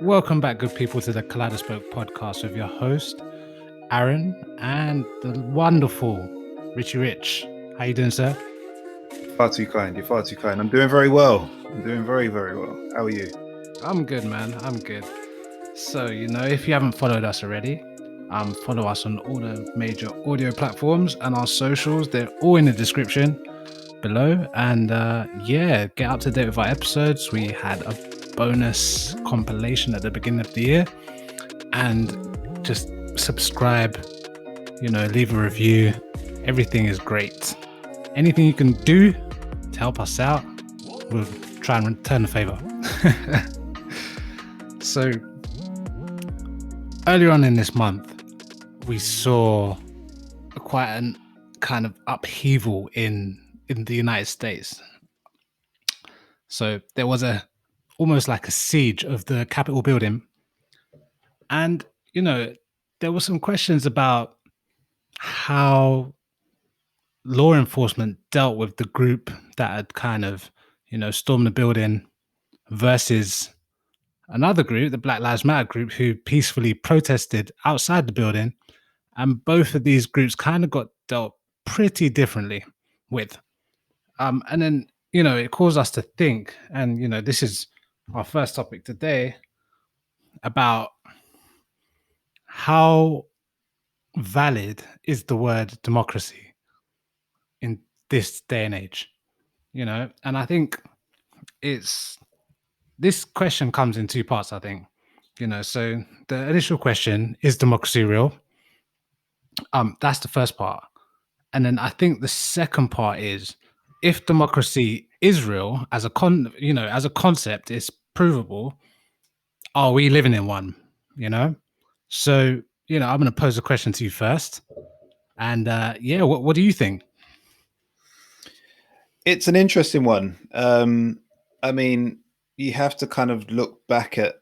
Welcome back, good people, to the Kaleidospoke podcast with your host, Aaron, and the wonderful Richie Rich. How you doing, sir? Far too kind. You're far too kind. I'm doing very well. I'm doing very, very well. How are you? I'm good, man. I'm good. So, if you haven't followed us already, follow us on all the major audio platforms and our socials. They're all in the description below. And yeah, get up to date with our episodes. We had a bonus compilation at the beginning of the year. And just subscribe, leave a review. Everything is great. Anything you can do to help us out, we'll try and return the favor. So, earlier on in this month, we saw quite a kind of upheaval in the United States. So there was almost like a siege of the Capitol building, and there were some questions about how law enforcement dealt with the group that had kind of, stormed the building versus another group, the Black Lives Matter group, who peacefully protested outside the building. And both of these groups kind of got dealt pretty differently with. And then, it caused us to think, and, this is our first topic today about how valid is the word democracy in this day and age, and I think this question comes in two parts, I think. So the initial question is democracy real? That's the first part. And then I think the second part is, if democracy is real as as a concept, it's provable, are we living in one? You know? So, I'm gonna pose a question to you first. And yeah, what do you think? It's an interesting one. I mean, you have to kind of look back at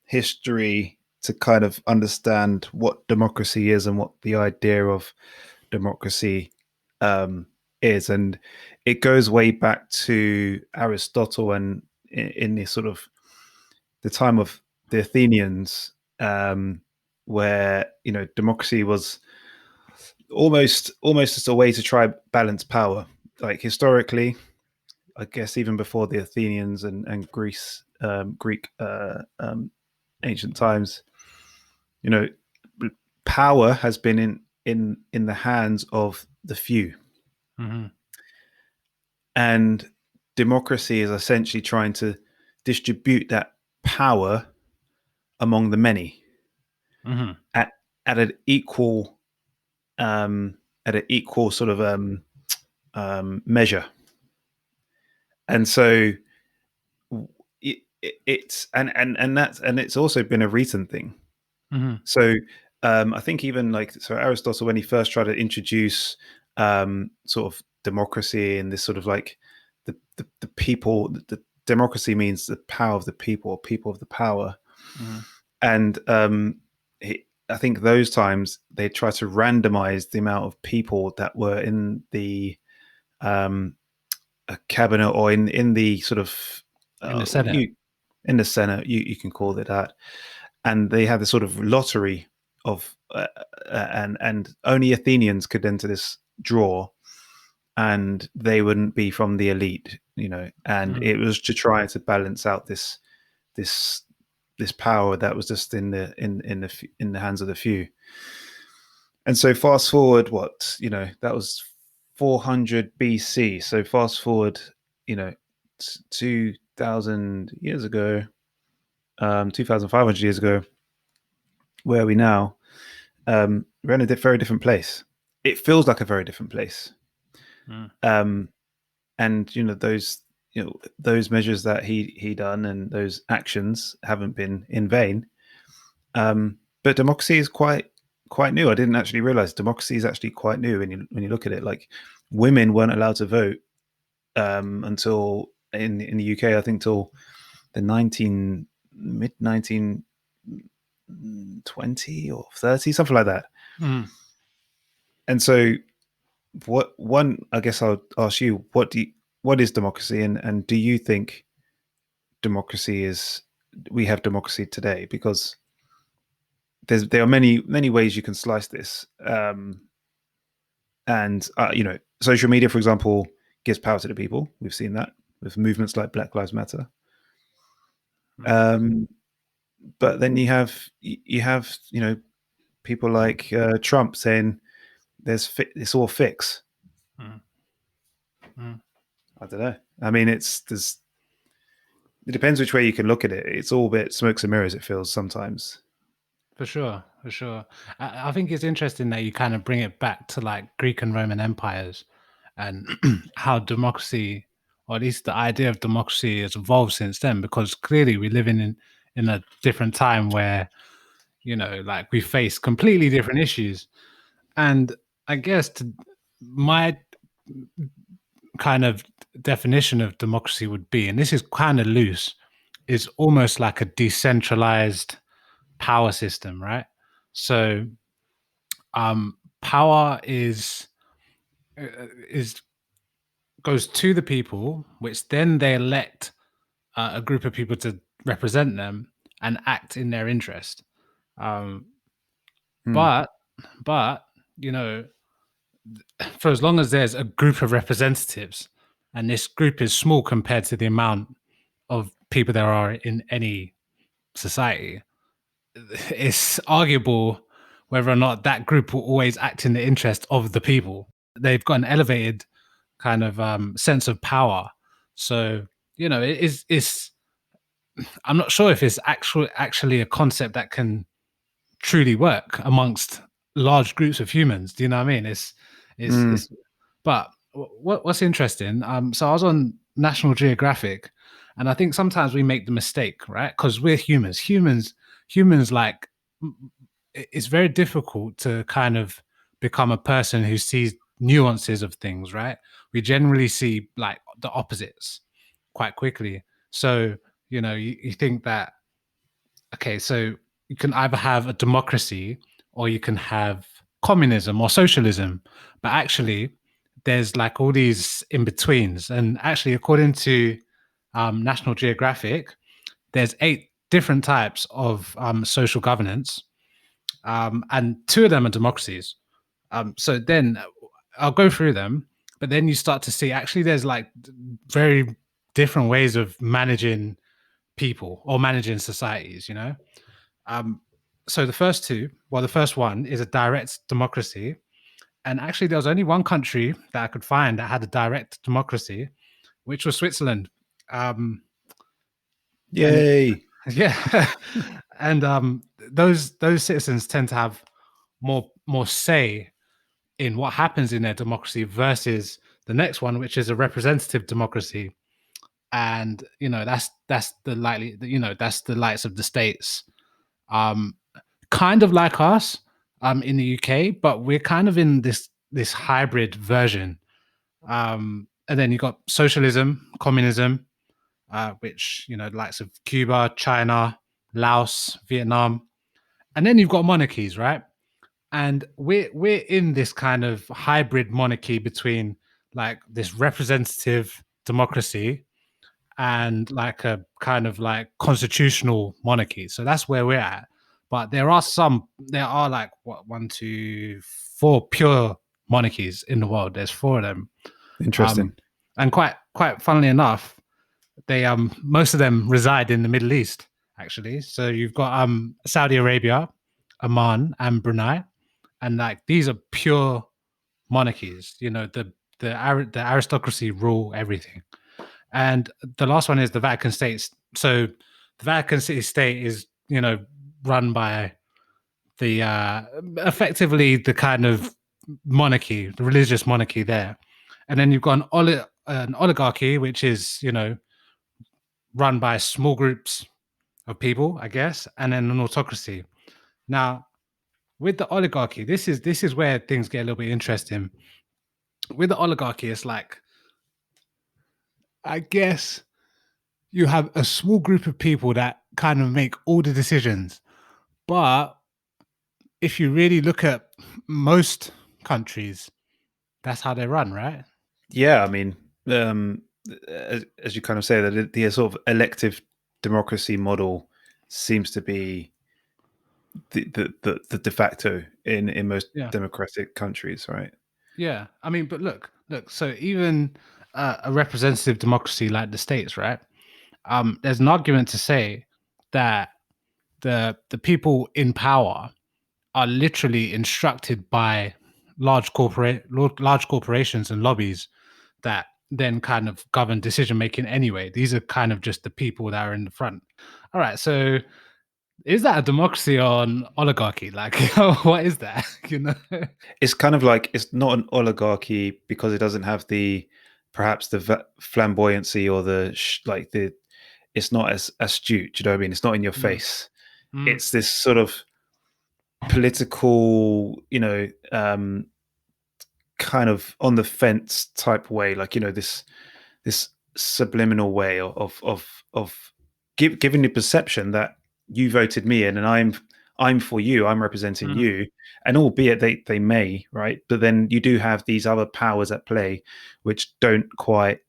history to kind of understand what democracy is and what the idea of democracy is. And it goes way back to Aristotle and in the sort of the time of the Athenians, where democracy was almost just a way to try balance power. Like historically, I guess even before the Athenians and Greece, Greek ancient times, power has been in the hands of the few, Mm-hmm. and democracy is essentially trying to distribute that power among the many Mm-hmm. at at an equal sort of measure. And so it's also been a recent thing. Mm-hmm. So I think even Aristotle, when he first tried to introduce sort of democracy and this sort of like the people, the democracy means the power of the people, or people of the power. Mm-hmm. And I think those times they try to randomize the amount of people that were in the a cabinet, or in the sort of In the Senate. in the Senate, you can call it that. And they had this sort of lottery of and only Athenians could enter this draw, and they wouldn't be from the elite, and Mm-hmm. it was to try to balance out this power that was just in the hands of the few. And so fast forward, that was 400 BC. So fast forward, 2,000 years ago, 2,500 years ago, where are we now? We're in a very different place. It feels like a very different place. And those measures that he done and those actions haven't been in vain. But democracy is quite new. I didn't actually realize democracy is actually quite new when you look at it. Like, women weren't allowed to vote until in the UK, I think, till the mid 1920 or 30, something like that. Mm-hmm. And so, I guess I'll ask you, what is democracy, and do you think democracy is we have democracy today, because there are many ways you can slice this. And social media, for example, gives power to the people. We've seen that with movements like Black Lives Matter. But then you have people like Trump saying it's all fix. I don't know. I mean, it depends which way you can look at it. It's all a bit smokes and mirrors, it feels sometimes. For sure, for sure. I think it's interesting that you kind of bring it back to like Greek and Roman empires and how democracy, or at least the idea of democracy, has evolved since then. Because clearly we live in a different time where like we face completely different issues. And I guess my kind of definition of democracy would be, and this is kind of loose, is almost like a decentralized power system, right? So power is goes to the people, which then they elect a group of people to represent them and act in their interest. Um, but but you know, for as long as there's a group of representatives, and this group is small compared to the amount of people there are in any society, it's arguable whether or not that group will always act in the interest of the people. They've got an elevated kind of sense of power. So it's I'm not sure if it's actually a concept that can truly work amongst large groups of humans. Do you know what I mean? It's but what's interesting, so I was on National Geographic, and I think sometimes we make the mistake, right? Because we're humans like it's very difficult to kind of become a person who sees nuances of things, right? We generally see like the opposites quite quickly. So you think that, okay, so you can either have a democracy or you can have communism or socialism, but actually there's like all these in betweens. And actually, according to National Geographic, there's 8 different types of social governance, and 2 of them are democracies. So then I'll go through them, but then you start to see actually there's like very different ways of managing people or managing societies. So the first two, well, the first one is a direct democracy. And actually, there was only one country that I could find that had a direct democracy, which was Switzerland. And Yay! yeah, and those citizens tend to have more say in what happens in their democracy versus the next one, which is a representative democracy. And that's the likely, that's the likes of the States, um, kind of like us, in the UK, but we're kind of in this hybrid version. And then you got socialism, communism, which the likes of Cuba, China, Laos, Vietnam, and then you've got monarchies, right? And we're in this kind of hybrid monarchy between like this representative democracy and like a kind of like constitutional monarchy. So that's where we're at. But there are like what, 1, 2, 4 pure monarchies in the world. There's 4 of them. Interesting. Um, and quite funnily enough, they most of them reside in the Middle East, actually. So you've got Saudi Arabia, Oman, and Brunei, and like these are pure monarchies. The aristocracy rule everything. And the last one is the Vatican State. So the Vatican City State is run by the effectively the kind of monarchy, the religious monarchy there. And then you've got an oligarchy, which is run by small groups of people, I guess, and then an autocracy. Now, with the oligarchy, this is where things get a little bit interesting. With the oligarchy, it's like, I guess you have a small group of people that kind of make all the decisions. But if you really look at most countries, that's how they run, right? Yeah, I mean, as you kind of say, that the sort of elective democracy model seems to be the de facto in most Yeah. democratic countries, right? Yeah. I mean, but look. So even a representative democracy like the states, right? There's an argument to say that the people in power are literally instructed by large corporations and lobbies that then kind of govern decision making anyway. These are kind of just the people that are in the front. All right, so is that a democracy or an oligarchy? Like, what is that? You know? It's kind of like it's not an oligarchy because it doesn't have the perhaps the flamboyancy or like the it's not as astute. Do you know what I mean? It's not in your Mm, face. mm, It's this sort of political, kind of on the fence type way, like this subliminal way of giving the perception that you voted me in, and I'm for you, I'm representing mm, you, and albeit they may, right, but then you do have these other powers at play which don't quite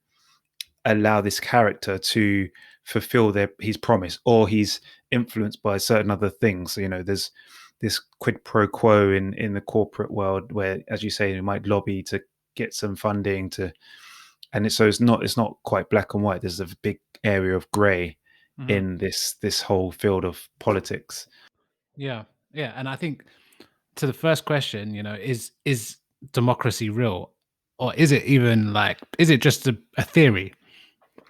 allow this character to fulfill his promise, or he's influenced by certain other things. So, there's this quid pro quo in the corporate world where, as you say, you might lobby to get some funding to, and so it's not quite black and white. There's a big area of gray mhm. in this whole field of politics. Yeah, yeah, and I think to the first question, is democracy real, or is it even like is it just a theory?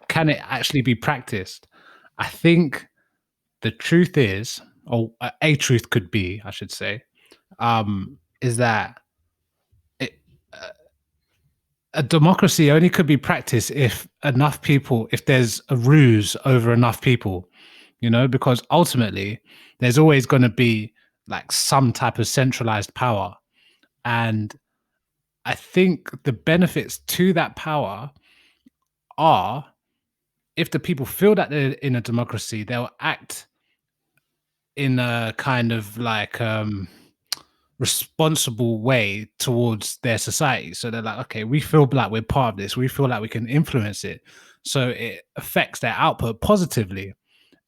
Can it actually be practiced? I think the truth is, or a truth could be, I should say, is that it, a democracy only could be practiced if enough people, if there's a ruse over enough people, because ultimately there's always going to be like some type of centralized power. And I think the benefits to that power are if the people feel that they're in a democracy, they'll act in a kind of like responsible way towards their society. So they're like, okay, we feel like we're part of this. We feel like we can influence it. So it affects their output positively.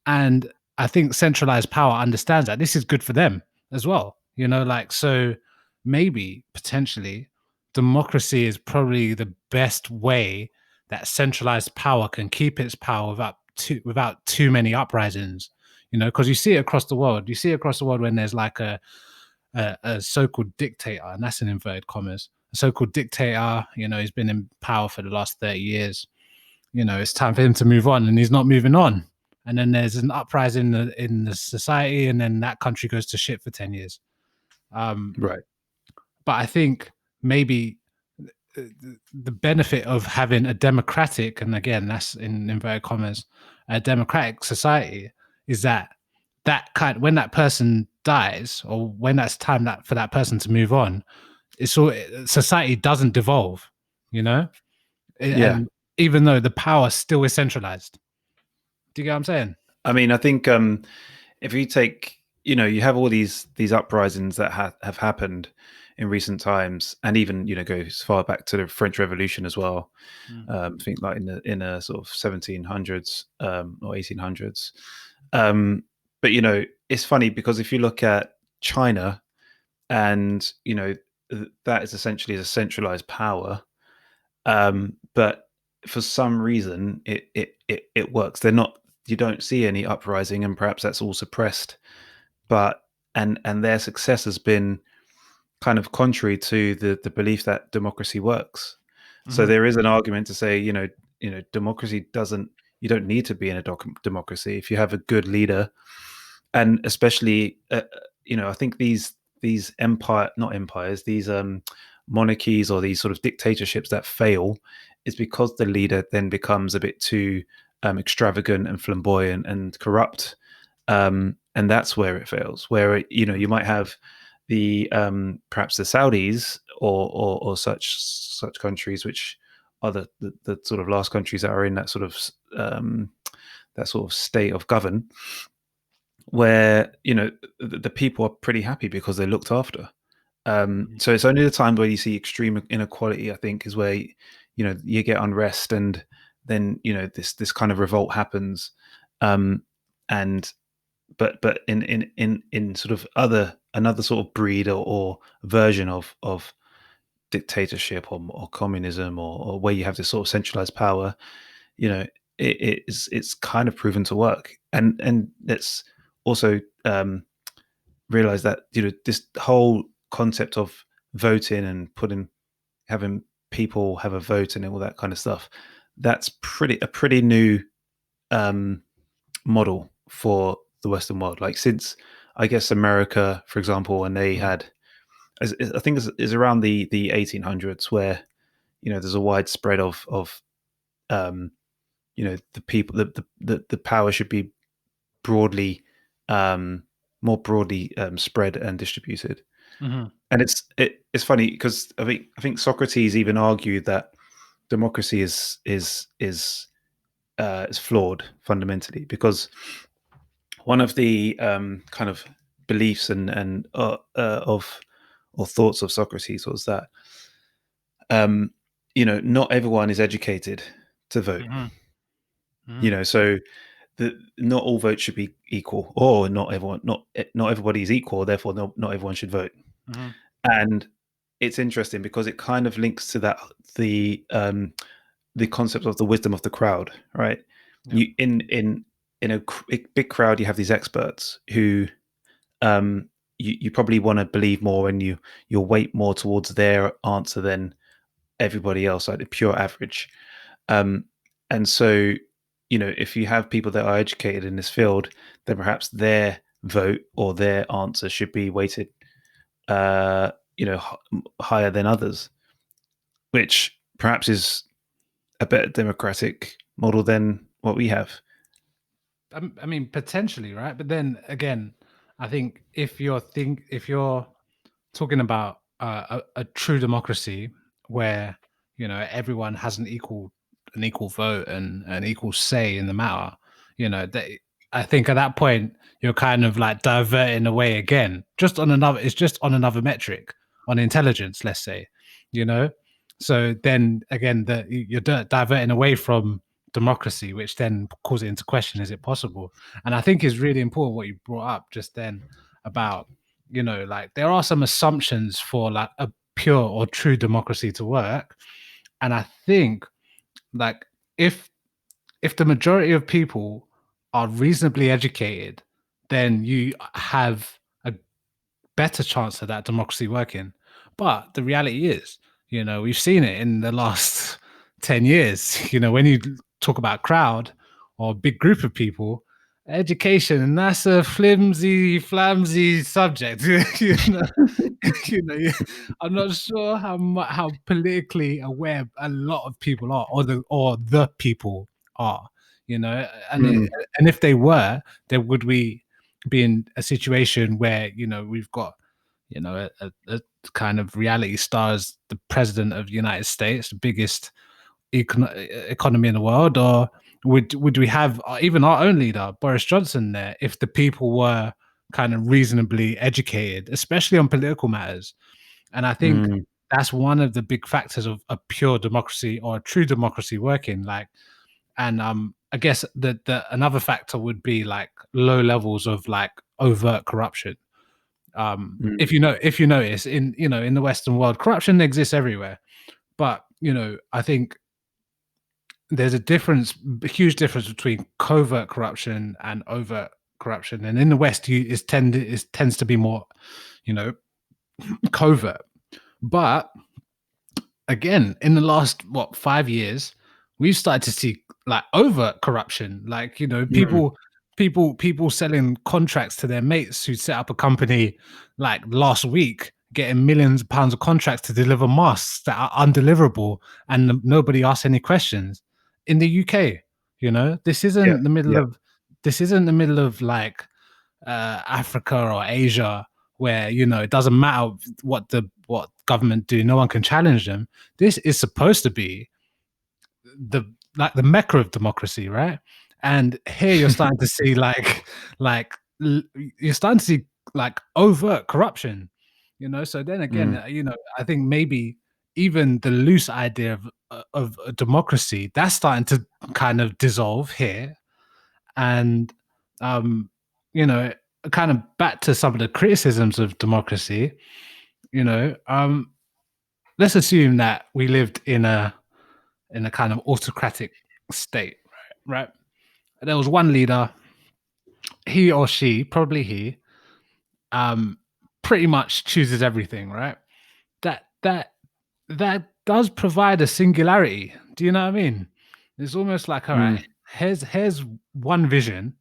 And I think centralized power understands that this is good for them as well. Like, so maybe potentially democracy is probably the best way that centralized power can keep its power without too many uprisings. Because you see it across the world. You see it across the world when there's like a so-called dictator, and that's in inverted commas. A so-called dictator, he's been in power for the last 30 years. It's time for him to move on, and he's not moving on. And then there's an uprising in the society, and then that country goes to shit for 10 years. Um, Right. but I think maybe the benefit of having a democratic, and again, that's in inverted commas, a democratic society is that kind when that person dies or when that's time that for that person to move on, it's all society doesn't devolve, you know, Yeah. and even though the power still is centralized. Do you get what I'm saying? I mean, I think if you take, you have all these uprisings that have happened in recent times, and even go as far back to the French Revolution as well. Mm, I think like in a sort of 1700s or 1800s. But it's funny because if you look at China, and that is essentially a centralized power, but for some reason it works. They're not. You don't see any uprising, and perhaps that's all suppressed. But and their success has been kind of contrary to the belief that democracy works. So mhm, there is an argument to say, democracy doesn't. You don't need to be in a democracy if you have a good leader, and especially, I think these not empires, these monarchies or these sort of dictatorships that fail, is because the leader then becomes a bit too extravagant and flamboyant and corrupt, and that's where it fails. Where you might have the perhaps the Saudis or such countries, which are the sort of last countries that are in that sort of state of govern, where the people are pretty happy because they're looked after. mhm, So it's only the time where you see extreme inequality, I think, is where you get unrest, and then this kind of revolt happens, and but in sort of another sort of breed or version of dictatorship or communism or where you have this sort of centralized power, you know, it's kind of proven to work. And let's also realize that, you know, this whole concept of voting and having people have a vote and all that kind of stuff, that's a pretty new um, model for the Western world. Like since, I guess, America, for example, when they had, I think it's around the 1800s, where, you know, there's a widespread of um, you know, the people, the power should be broadly, um, more broadly spread and distributed. Mhm. And it's funny because I think Socrates even argued that democracy is flawed fundamentally, because one of the kind of beliefs and of or thoughts of Socrates was that um, you know, not everyone is educated to vote. Mhm. You Mhm. know, so not all votes should be equal, or not everybody is equal, therefore not everyone should vote. Mhm. And it's interesting because it kind of links to that the concept of the wisdom of the crowd, right? Yeah. You in a big crowd, you have these experts who you probably want to believe more, and you'll weight more towards their answer than everybody else, like the pure average. Um, and so, you know, if you have people that are educated in this field, then perhaps their vote or their answer should be weighted, you know, higher than others, which perhaps is a better democratic model than what we have. I mean, potentially, right? But then again, I think if you're talking about a true democracy where, you know, everyone has an equal vote and an equal say in the matter, you know, I think at that point you're kind of like diverting away again, just on another. It's just on another metric, on intelligence, let's say, you know. So then again, you're diverting away from democracy, which then calls it into question: is it possible? And I think it's really important what you brought up just then about, you know, like there are some assumptions for like a pure or true democracy to work. And I think like if if the majority of people are reasonably educated, then you have a better chance of that democracy working. But the reality is, you know, we've seen it in the last 10 years. You know, when you talk about crowd or big group of people, education, and that's a flimsy subject. You know, you know, I'm not sure how politically aware a lot of people are, or the people are. You know, Mm, and if they were, then would we be in a situation where, you know, we've got, you know, a kind of reality star as the president of the United States, the biggest economy in the world, or would we have even our own leader Boris Johnson there if the people were kind of reasonably educated, especially on political matters? And I think mm, that's one of the big factors of a pure democracy or a true democracy working. Like, and I guess the another factor would be like low levels of like overt corruption. mm, If you notice in, you know, in the Western world, corruption exists everywhere, but, you know, I think there's a huge difference between covert corruption and overt corruption. And in the West, it tends to be more, you know, covert. But again, in the last 5 years, we've started to see like overt corruption. Like, you know, mm. people selling contracts to their mates who set up a company like last week, getting millions of pounds of contracts to deliver masks that are undeliverable, and nobody asks any questions. In the UK, you know, Yeah, yeah. this isn't the middle of like Africa or Asia, where, you know, it doesn't matter what government do, no one can challenge them. This is supposed to be the the mecca of democracy, right? And here you're starting to see like you're starting to see like overt corruption, you know. So then again, Mm, you know, I think maybe even the loose idea of a democracy, that's starting to kind of dissolve here. And um you know, kind of back to some of the criticisms of democracy, you know, let's assume that we lived in a kind of autocratic state, right? There was one leader, he or she, probably he, um, pretty much chooses everything, right? That that that does provide a singularity. Do you know what I mean? It's almost like, all right, Mm, here's one vision,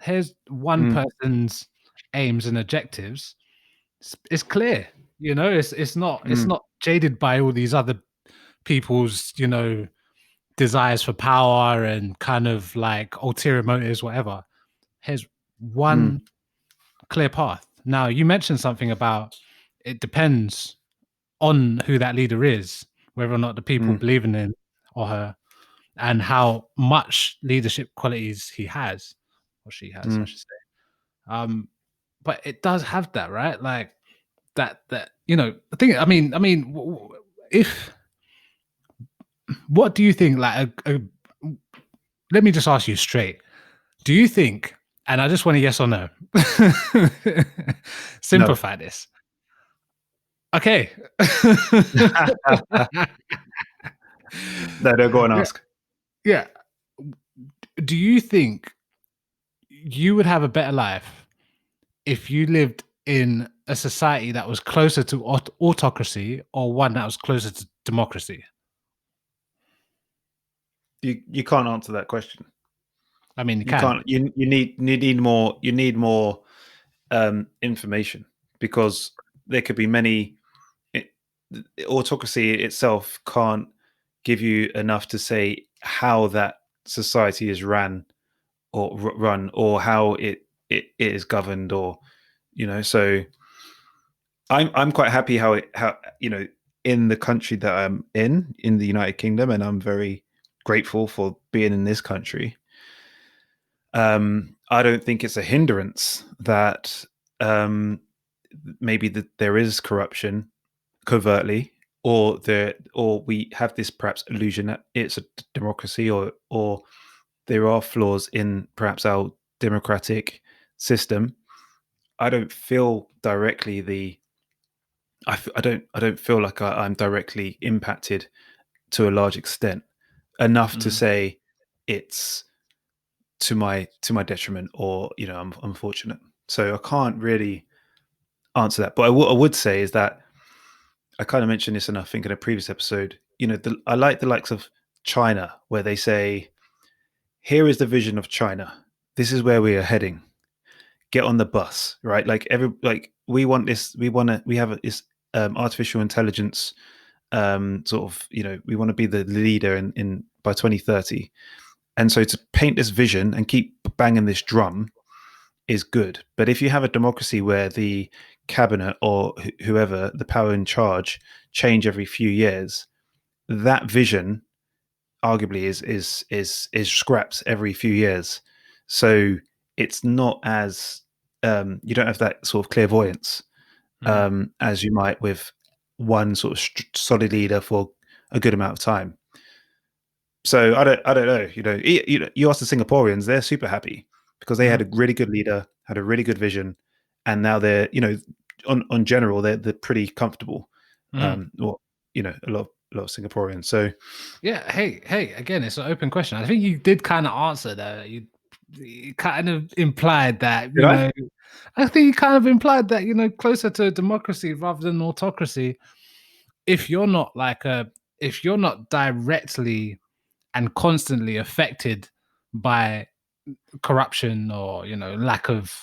here's one mm, person's aims and objectives. It's clear, you know. It's mm, not jaded by all these other people's, you know, desires for power and kind of like ulterior motives, whatever. Here's mm, one clear path. Now, you mentioned something about it depends on who that leader is, whether or not the people mm, believe in him or her, and how much leadership qualities he has or she has, I mm. should say. Um, but it does have that, right? Like that you know. If what do you think? Let me just ask you straight. Do you think? And I just want a yes or no. No. Simplify this. Okay. No, don't go and Yeah, ask. yeah. Do you think you would have a better life if you lived in a society that was closer to autocracy or one that was closer to democracy? You can't answer that question. I mean, you You can. can't. You need more information, because there could be many. It, Autocracy itself can't give you enough to say how that society is ran or run, or how it is governed, or So I'm quite happy how in the country that I'm in the United Kingdom, and I'm very grateful for being in this country. I don't think it's a hindrance that um, maybe that there is corruption covertly, or we have this perhaps illusion that it's a democracy, or there are flaws in perhaps our democratic system. I don't feel directly the I don't feel like I'm directly impacted to a large extent enough to Mm, say it's to my detriment, or I'm fortunate. So I can't really answer that. But I would say is that I kind of mentioned this in, I think, in a previous episode. I like the likes of China, where they say, "Here is the vision of China. This is where we are heading. Get on the bus." Right? Like we want this. We have this artificial intelligence. Sort of, we want to be the leader in by 2030. And so to paint this vision and keep banging this drum is good. But if you have a democracy where the cabinet or whoever the power in charge change every few years, that vision arguably is scraps every few years. So it's not as you don't have that sort of clairvoyance mm, as you might with one sort of solid leader for a good amount of time. So I don't know. You ask the Singaporeans, they're super happy because they had mm, a really good leader, had a really good vision, and now they're on general they're pretty comfortable. mm. Or a lot of Singaporeans. So Yeah. Hey. Again, it's an open question. I think you did kind of answer that. You kind of implied that, did you I? know, I think you kind of implied that, you know, closer to democracy rather than autocracy. If you're not if you're not directly and constantly affected by corruption or, you know, lack of,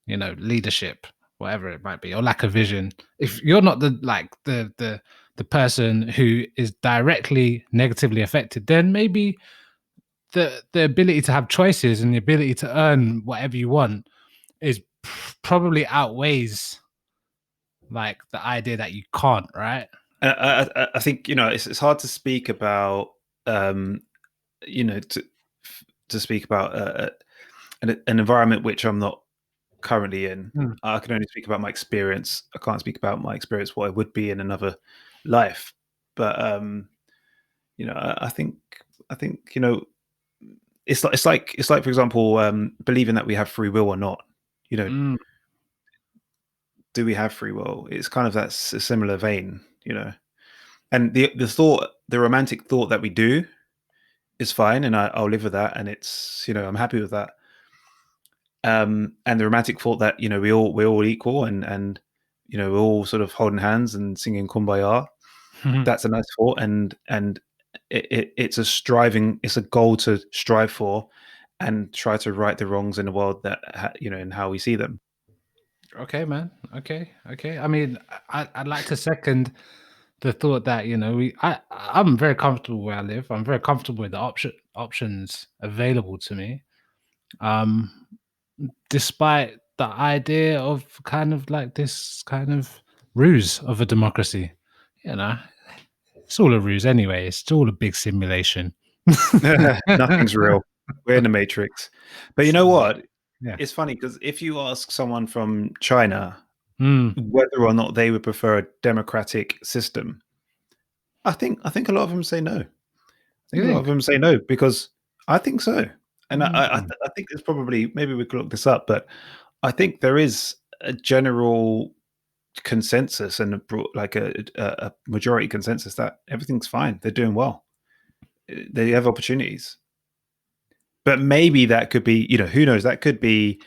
you know, leadership, whatever it might be, or lack of vision, if you're not the person who is directly negatively affected, then maybe the ability to have choices and the ability to earn whatever you want is probably outweighs like the idea that you can't, right? I think it's hard to speak about um, you know to speak about an environment which I'm not currently in. Mm, I can only speak about my experience. I can't speak about my experience what I would be in another life. But I think it's like for example, believing that we have free will or not. You know, Mm. do we have free will? It's kind of that similar vein, you know. And the romantic thought that we do is fine, and I'll live with that, and it's, you know, I'm happy with that. And the romantic thought that, you know, we're all equal, and you know, we're all sort of holding hands and singing kumbaya. That's a nice thought, and it's it's a goal to strive for, and try to right the wrongs in the world that you know, and how we see them. Okay, man. Okay, okay. I mean, I'd like to second the thought that, you know, I'm very comfortable where I live. I'm very comfortable with the options available to me. Um, despite the idea of kind of like this kind of ruse of a democracy, you know, it's all a ruse anyway. It's all a big simulation. Nothing's real. We're in the matrix. But you know So, what? yeah. It's funny because if you ask someone from China Mm. whether or not they would prefer a democratic system, I think a lot of them say no. I You think a lot of think? them say no because I think so. And Mm. I think there's probably, maybe we could look this up, but I think there is a general consensus and like a majority consensus that everything's fine. They're doing well. They have opportunities. But maybe that could be, you know, who knows? That could be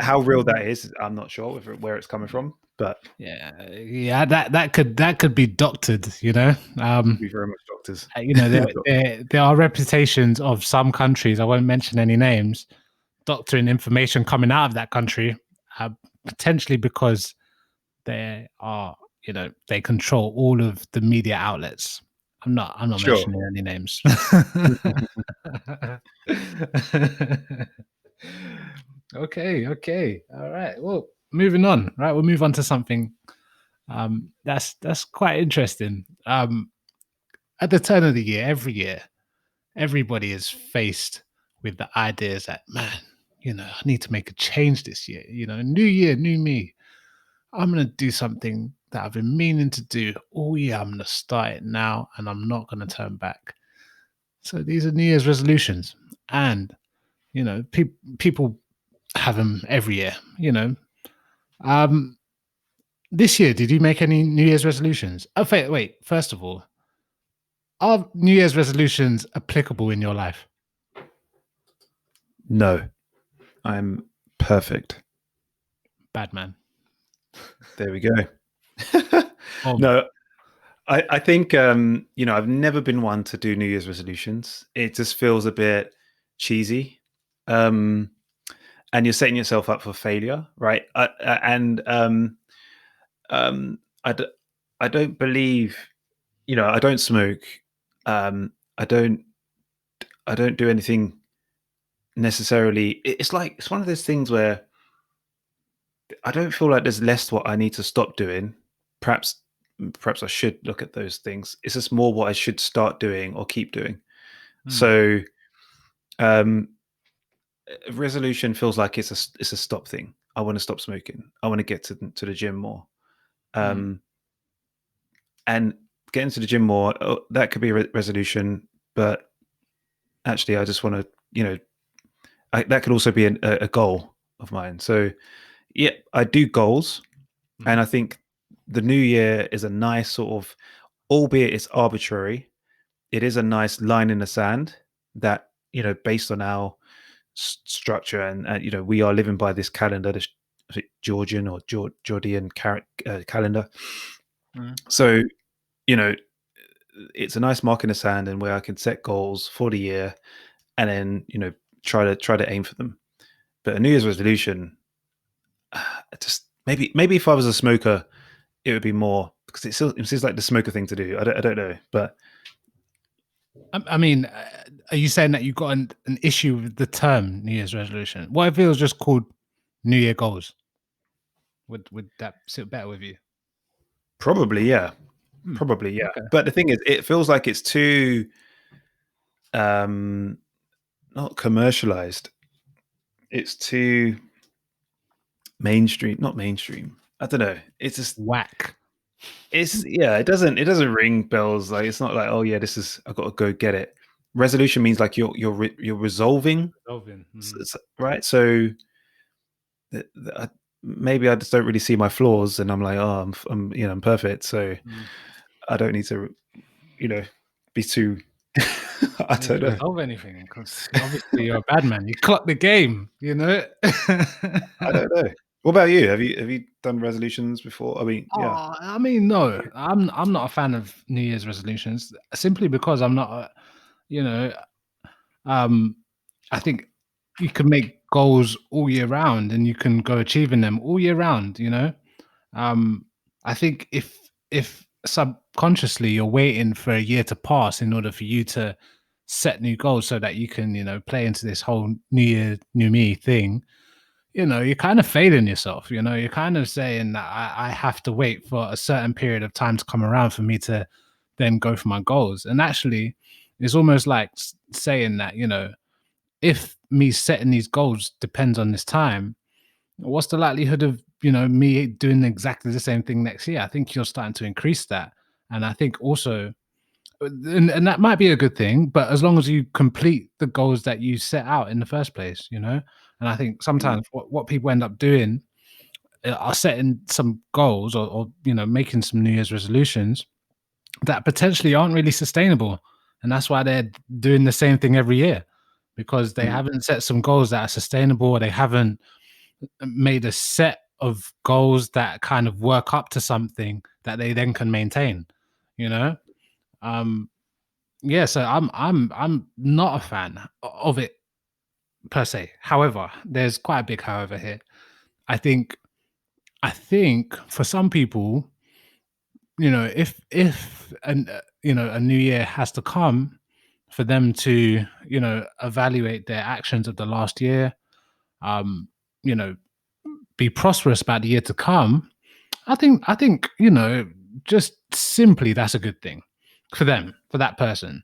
how real that is. I'm not sure where it's coming from, but Yeah, yeah, that could be doctored, you know. we very much doctors. You know, there are reputations of some countries. I won't mention any names, doctoring information coming out of that country, uh, potentially because they are, you know, they control all of the media outlets. I'm not Sure. mentioning any names. Okay, okay, all right. Well, moving on. Right, we'll move on to something that's quite interesting. At the turn of the year, everybody is faced with the ideas that, man, you know, I need to make a change this year. You know, new year, new me. I'm gonna do something that I've been meaning to do all year. I'm gonna start it now, and I'm not gonna turn back. So these are New Year's resolutions, and you know, people have them every year. You know, um, this year, did you make any New Year's resolutions? Oh, wait. First of all, are New Year's resolutions applicable in your life? No, I'm perfect. Bad man. There we go. Um, No, I think you know, I've never been one to do New Year's resolutions. It just feels a bit cheesy, um, and you're setting yourself up for failure, right? And um, I d- I don't believe, you know, I don't smoke. Um, I don't I don't do anything necessarily. It's like, it's one of those things where I don't feel like there's less what I need to stop doing. Perhaps perhaps I should look at those things. It's just more what I should start doing or keep doing. mm, So um resolution feels like it's a stop thing. I want to stop smoking. I want to get to the gym more. mm, Um and getting to the gym more, that could be a resolution, but actually I just want to, you know, that could also be a goal of mine. So yeah, I do goals, and mhm, I think the new year is a nice sort of, albeit it's arbitrary, it is a nice line in the sand that, you know, based on our structure, and you know, we are living by this calendar, this, is it Georgian or Georgian calendar. mm, So, you know, it's a nice mark in the sand, and where I can set goals for the year, and then, you know, try to aim for them. But a New Year's resolution, just maybe if I was a smoker, it would be more, because it seems like the smoker thing to do. I don't know, but I mean, are you saying that you got an issue with the term New Year's resolution? What if it was just called New Year goals? Would that sit better with you? probably yeah, Hmm, probably yeah. okay. But the thing is, it feels like it's too um not commercialized. It's too mainstream, not mainstream. I don't know. It's just, Whack. it's, yeah, it doesn't ring bells. Like, it's not like, oh yeah, this is, I got to go get it. Resolution means like you're resolving, Resolving. Mhm. right? So maybe I just don't really see my flaws, and I'm like, oh, I'm perfect, so Mm. I don't need to, be too. I You need don't to know. resolve anything because obviously you're a bad man. You clock the game, you know. I don't know. What about you? Have you done resolutions before? I mean, yeah. Oh, I mean, no, I'm not a fan of New Year's resolutions simply because I'm not, you know, um, I think you can make goals all year round and you can go achieving them all year round, you know. Um, I think if subconsciously you're waiting for a year to pass in order for you to set new goals so that you can, play into this whole new year, new me thing, you're kind of failing yourself. You're kind of saying that I have to wait for a certain period of time to come around for me to then go for my goals. And actually, it's almost like saying that, if me setting these goals depends on this time, what's the likelihood of, me doing exactly the same thing next year? I think you're starting to increase that. And I think also, and that might be a good thing, but as long as you complete the goals that you set out in the first place, and I think Mm, sometimes what people end up doing are setting some goals or making some New Year's resolutions that potentially aren't really sustainable. And that's why they're doing the same thing every year because they mm, haven't set some goals that are sustainable, or they haven't made a set of goals that kind of work up to something that they then can maintain, you know? Um, yeah, so I'm not a fan of it per se. However, there's quite a big however here. I think I think for some people, if a new year has to come for them to, evaluate their actions of the last year, um, you know, be prosperous about the year to come, I think, just simply that's a good thing for them, for that person,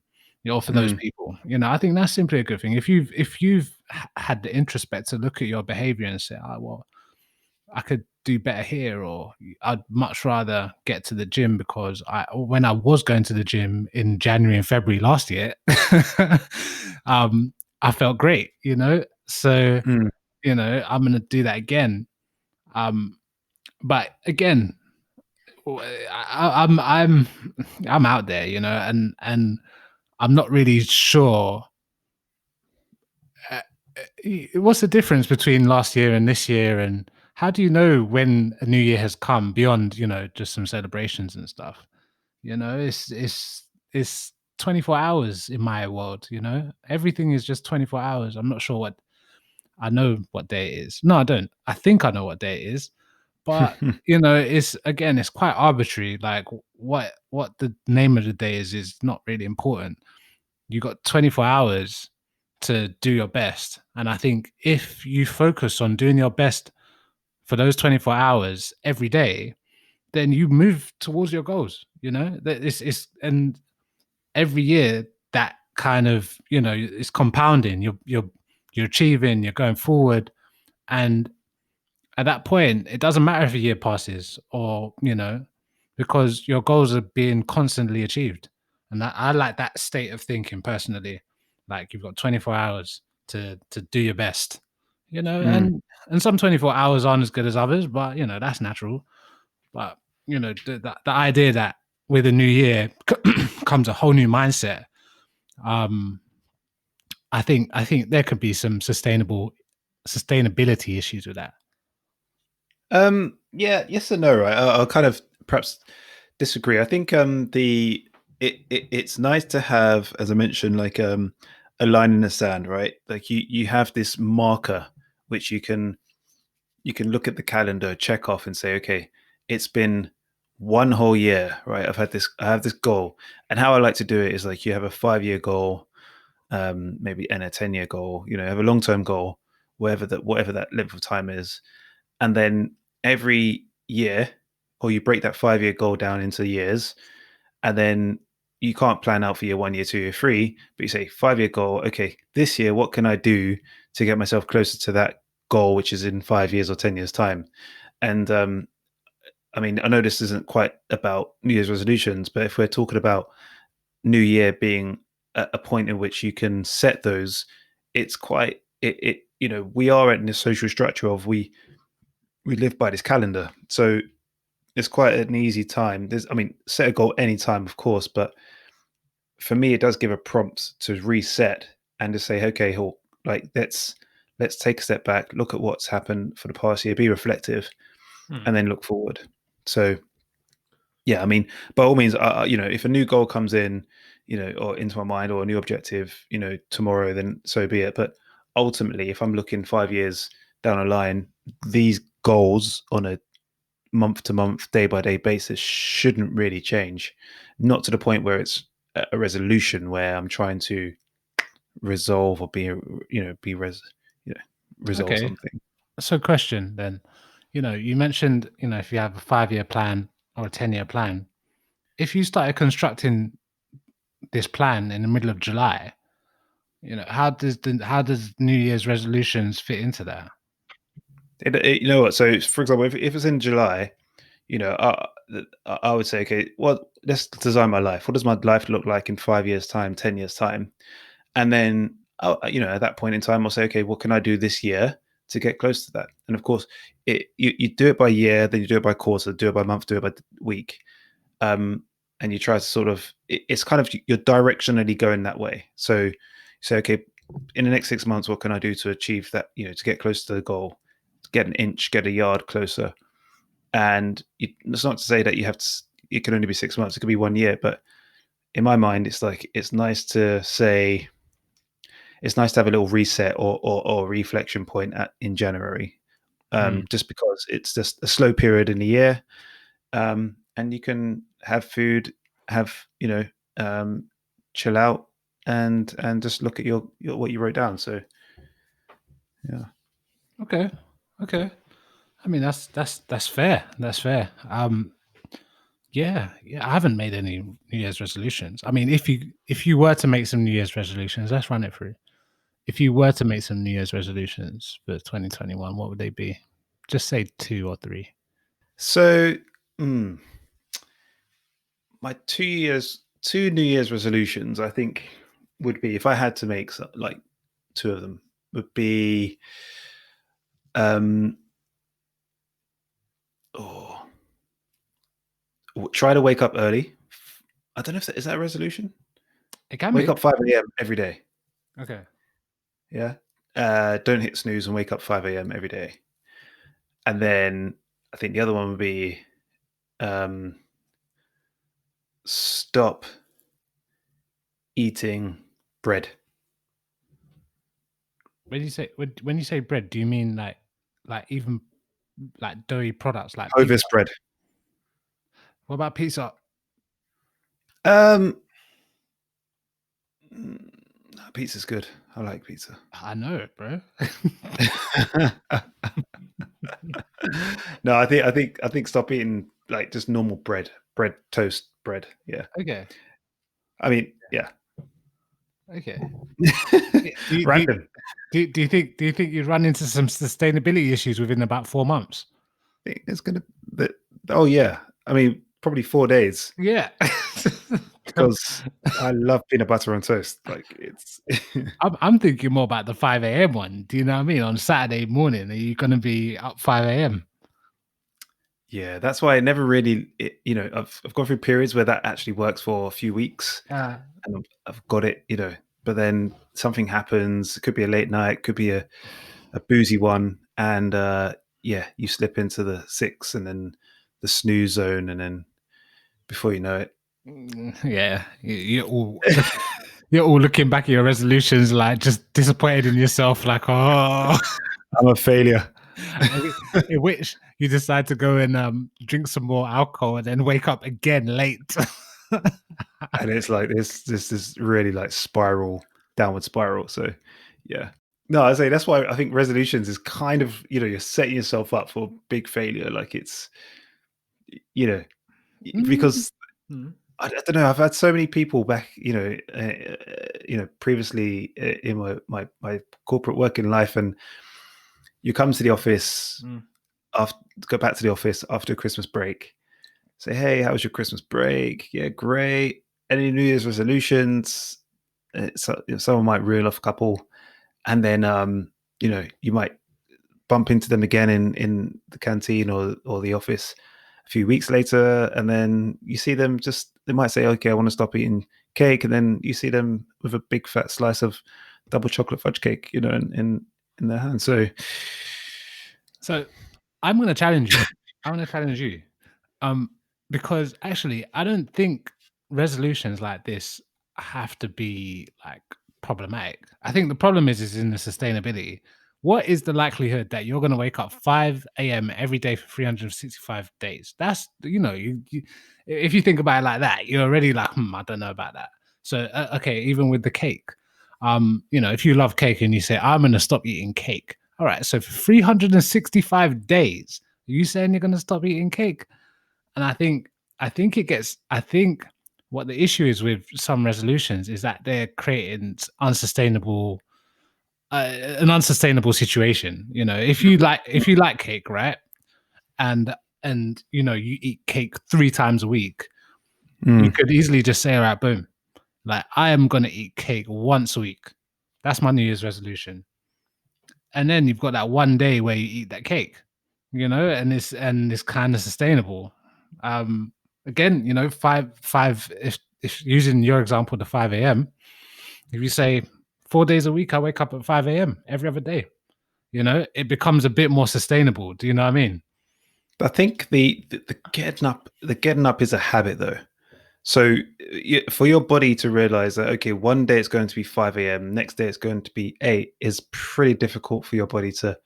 or for those mm, people. I think that's simply a good thing. If you've had the introspect to look at your behavior and say, "Oh, well, I could do better here," or "I'd much rather get to the gym because when I was going to the gym in January and February last year, um, I felt great," So, mm. I'm gonna do that again. Um, but again, I'm I'm out there, and I'm not really sure. Uh, what's the difference between last year and this year, and how do you know when a new year has come beyond, just some celebrations and stuff? It's 24 hours in my world. Everything is just 24 hours. I'm not sure what I know what day it is. No, I don't. I think I know what day it is, but it's quite arbitrary. Like what the name of the day is not really important. You got 24 hours to do your best, and I think if you focus on doing your best for those 24 hours every day, then you move towards your goals. That it's and every year that kind of it's compounding. You're achieving. You're going forward, and at that point, it doesn't matter if a year passes or, because your goals are being constantly achieved. And I like that state of thinking personally. Like you've got 24 hours to do your best, Mm. and some 24 hours aren't as good as others, but that's natural. But the idea that with a new year comes a whole new mindset. Um, I think there could be some sustainability issues with that. Yeah, yes and no, right? I'll kind of perhaps disagree. I think it's nice to have, as I mentioned, like a line in the sand, right? Like you have this marker which you can look at the calendar, check off, and say, okay, it's been one whole year, right? I have this goal, and how I like to do it is like you have a 5 year goal, maybe and a 10 year goal. Have a long term goal, whatever that length of time is, and then every year, or you break that 5 year goal down into years, and then you can't plan out for year one, year two, year three, but you say 5 year goal. Okay, this year, what can I do to get myself closer to that goal, which is in 5 years or 10 years time? And I mean, I know this isn't quite about New Year's resolutions, but if we're talking about New Year being a point in which you can set those, it's quite it. We are in the social structure of we live by this calendar. So it's quite an easy time. I mean, set a goal anytime, of course, but for me, it does give a prompt to reset and to say, okay, like let's take a step back, look at what's happened for the past year, be reflective, Hmm. and then look forward. So yeah, I mean, by all means, if a new goal comes in, or into my mind, or a new objective, tomorrow, then so be it. But ultimately, if I'm looking 5 years down the line, these goals on a month to month, day by day basis shouldn't really change. Not to the point where it's a resolution where I'm trying to resolve or you know, resolve Okay. something. So, question then, you mentioned, if you have a 5-year plan or a 10-year plan, if you started constructing this plan in the middle of July, how does New Year's resolutions fit into that? You know what? So, for example, if it's in July, I would say, okay, well, let's design my life. What does my life look like in 5 years' time, 10 years' time? And then, at that point in time, I'll say, okay, what can I do this year to get close to that? And of course, you do it by year, then you do it by quarter, do it by month, do it by week, um, and you try to sort of. It's kind of you're directionally going that way. So you say, okay, in the next 6 months, what can I do to achieve that? To get close to the goal, get an inch, get a yard closer. And it's not to say that you have to. It can only be 6 months. It could be 1 year, but in my mind, it's like it's nice to say it's nice to have a little reset or reflection point in January, Mm. just because it's just a slow period in the year, and you can have food, have chill out, and just look at your what you wrote down. So yeah. Okay. Okay. I mean, that's fair. That's fair. Yeah, yeah. I haven't made any New Year's resolutions. I mean, if you were to make some New Year's resolutions, let's run it through. If you were to make some New Year's resolutions for 2021, what would they be? Just say two or three. So my 2 New Year's resolutions, I think, would be if I had to make like two of them would be um oh try to wake up early. I don't know if is that a resolution. It can Wake be. up 5 a.m. every day. Okay. Yeah. Don't hit snooze and wake up 5 a.m. every day. And then I think the other one would be um, stop eating bread. When you say bread, do you mean like even like doughy products like pizza? Hovis bread. What about pizza? Um, Pizza's good. I like pizza. I know it, bro. No, I think stop eating like just normal bread, toast bread. Yeah. Okay. I mean, yeah. Okay. Yeah, Random. do you think you'd run into some sustainability issues within about 4 months? Think it's gonna. The, oh yeah. I mean, probably 4 days Yeah. because I love peanut butter on toast. Like it's. I'm thinking more about the 5 a.m. one. Do you know what I mean? On Saturday morning, are you going to be up 5 a.m.? Yeah, that's why I never really, I've gone through periods where that actually works for a few weeks, and I've got it, but then something happens. It could be a late night, could be a boozy one, and yeah, you slip into the six, and then the snooze zone, and then before you know Yeah, you're all it, you're all looking back at your resolutions, like just disappointed in yourself, like oh. I'm a failure. In which you decide to go and drink some more alcohol and then wake up again late. And it's like this is really like downward spiral. So yeah. No, I say that's why I think resolutions is kind of, you're setting yourself up for big failure. Like it's, you know, Mm. because Mm. I don't know. I've had so many people back, previously in my corporate working life, and you come to the office Mm. after go back to the office after Christmas break. Say, hey, how was your Christmas break? Yeah, great. Any New Year's resolutions? So someone might reel off a couple, and then you might bump into them again in the canteen or the office a few weeks later, and then you see them they might say, okay, I want to stop eating cake, and then you see them with a big fat slice of double chocolate fudge cake, in their hand. So I'm going to challenge you. I'm going to challenge you. Because actually, I don't think resolutions like this have to be like problematic. I think the problem is in the sustainability. What is the likelihood that you're going to wake up 5 a.m. every day for 365 days? That's, if you think about it like that, you're already like, I don't know about that. So, okay, even with the cake, if you love cake and you say, I'm going to stop eating cake. All right. So for 365 days, are you saying you're going to stop eating cake? And I think what the issue is with some resolutions is that they're creating an unsustainable situation. If you like cake, right? And you eat cake 3 times a week, you could easily just say, all right, boom, like I am gonna eat cake once a week. That's my New Year's resolution. And then you've got that one day where you eat that cake, and it's kind of sustainable. Again, five if using your example, the 5 a.m. If you say 4 days a week, I wake up at 5 a.m. every other day, it becomes a bit more sustainable. Do you know what I mean? I think the getting up is a habit, though. So for your body to realize that, okay, one day it's going to be 5 a.m., next day it's going to be 8, is pretty difficult for your body to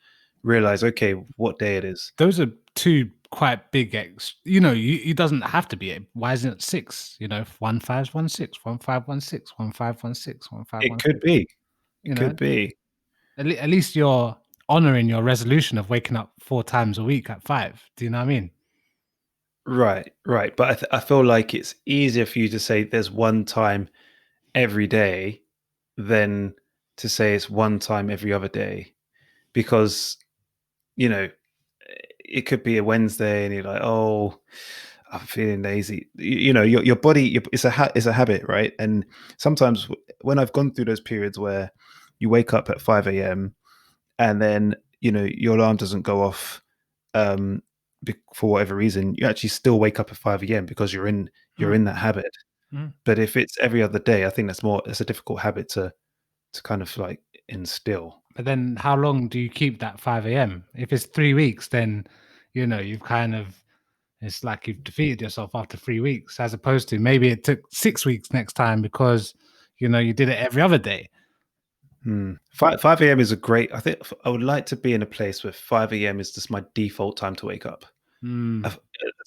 realize, okay, what day it is. Those are two quite big it doesn't have to be 8. Why isn't it 6? 1516, 1516, 1516, It 1516. could be. You It know, could be. at least you're honoring your resolution of waking up 4 times a week at 5. Do you know what I mean? Right, right. But I feel like it's easier for you to say there's one time every day than to say it's one time every other day, because you know it could be a Wednesday and you're like, oh, I'm feeling lazy. Your body, it's a habit, right? And sometimes when I've gone through those periods where you wake up at 5 a.m. and then your alarm doesn't go off, um, for whatever reason, you actually still wake up at 5 a.m. because you're Mm, in that habit. mm. But if it's every other day, I think it's a difficult habit to kind of like instill. But then how long do you keep that 5 a.m.? If it's 3 weeks, then you've kind of, it's like you've defeated yourself after 3 weeks, as opposed to maybe it took 6 weeks next time because you did it every other day. 5 a.m. is a great. I think I would like to be in a place where 5 a.m. is just my default time to wake up. Mm, The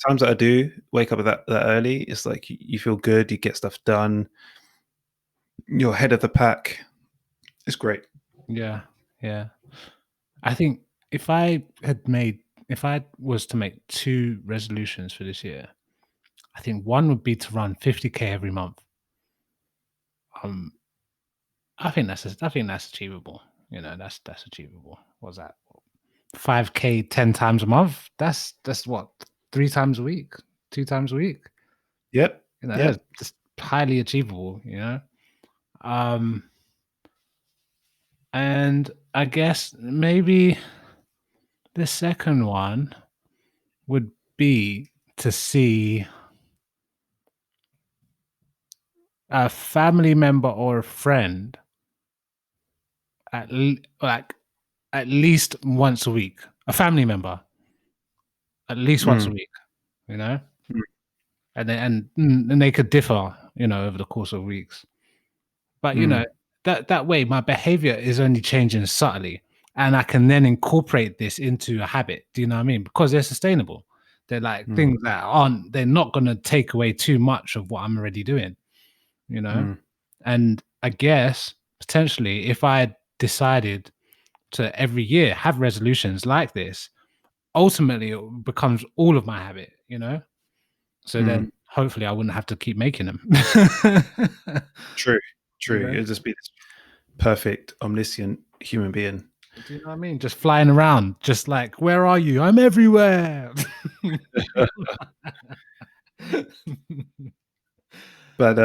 times that I do wake up that early, it's like you feel good, you get stuff done, you're ahead of the pack. It's great. yeah, yeah. I think if I was to make 2 resolutions for this year, I think one would be to run 50K every month. Um, I think that's achievable. That's achievable. What's that? 5K 10 times a month. That's what, 3 times a week, 2 times a week. Yep. That's Yep. just highly achievable. Um, and I guess maybe the second one would be to see a family member or a friend like at least once a week. A family member at least once a Mm, week. You know, mm, and they could differ. Over the course of weeks. But mm, that way, my behavior is only changing subtly, and I can then incorporate this into a habit. Do you know what I mean? Because they're sustainable. They're like mm, things that aren't. They're not going to take away too much of what I'm already doing. You know, mm, and I guess potentially, if I decided to every year have resolutions like this, ultimately it becomes all of my habit. So mm. then hopefully I wouldn't have to keep making them. True. you True. know. It'll just be this perfect, omniscient human being. Do you know what I mean? Just flying around, just like, where are you? I'm everywhere. But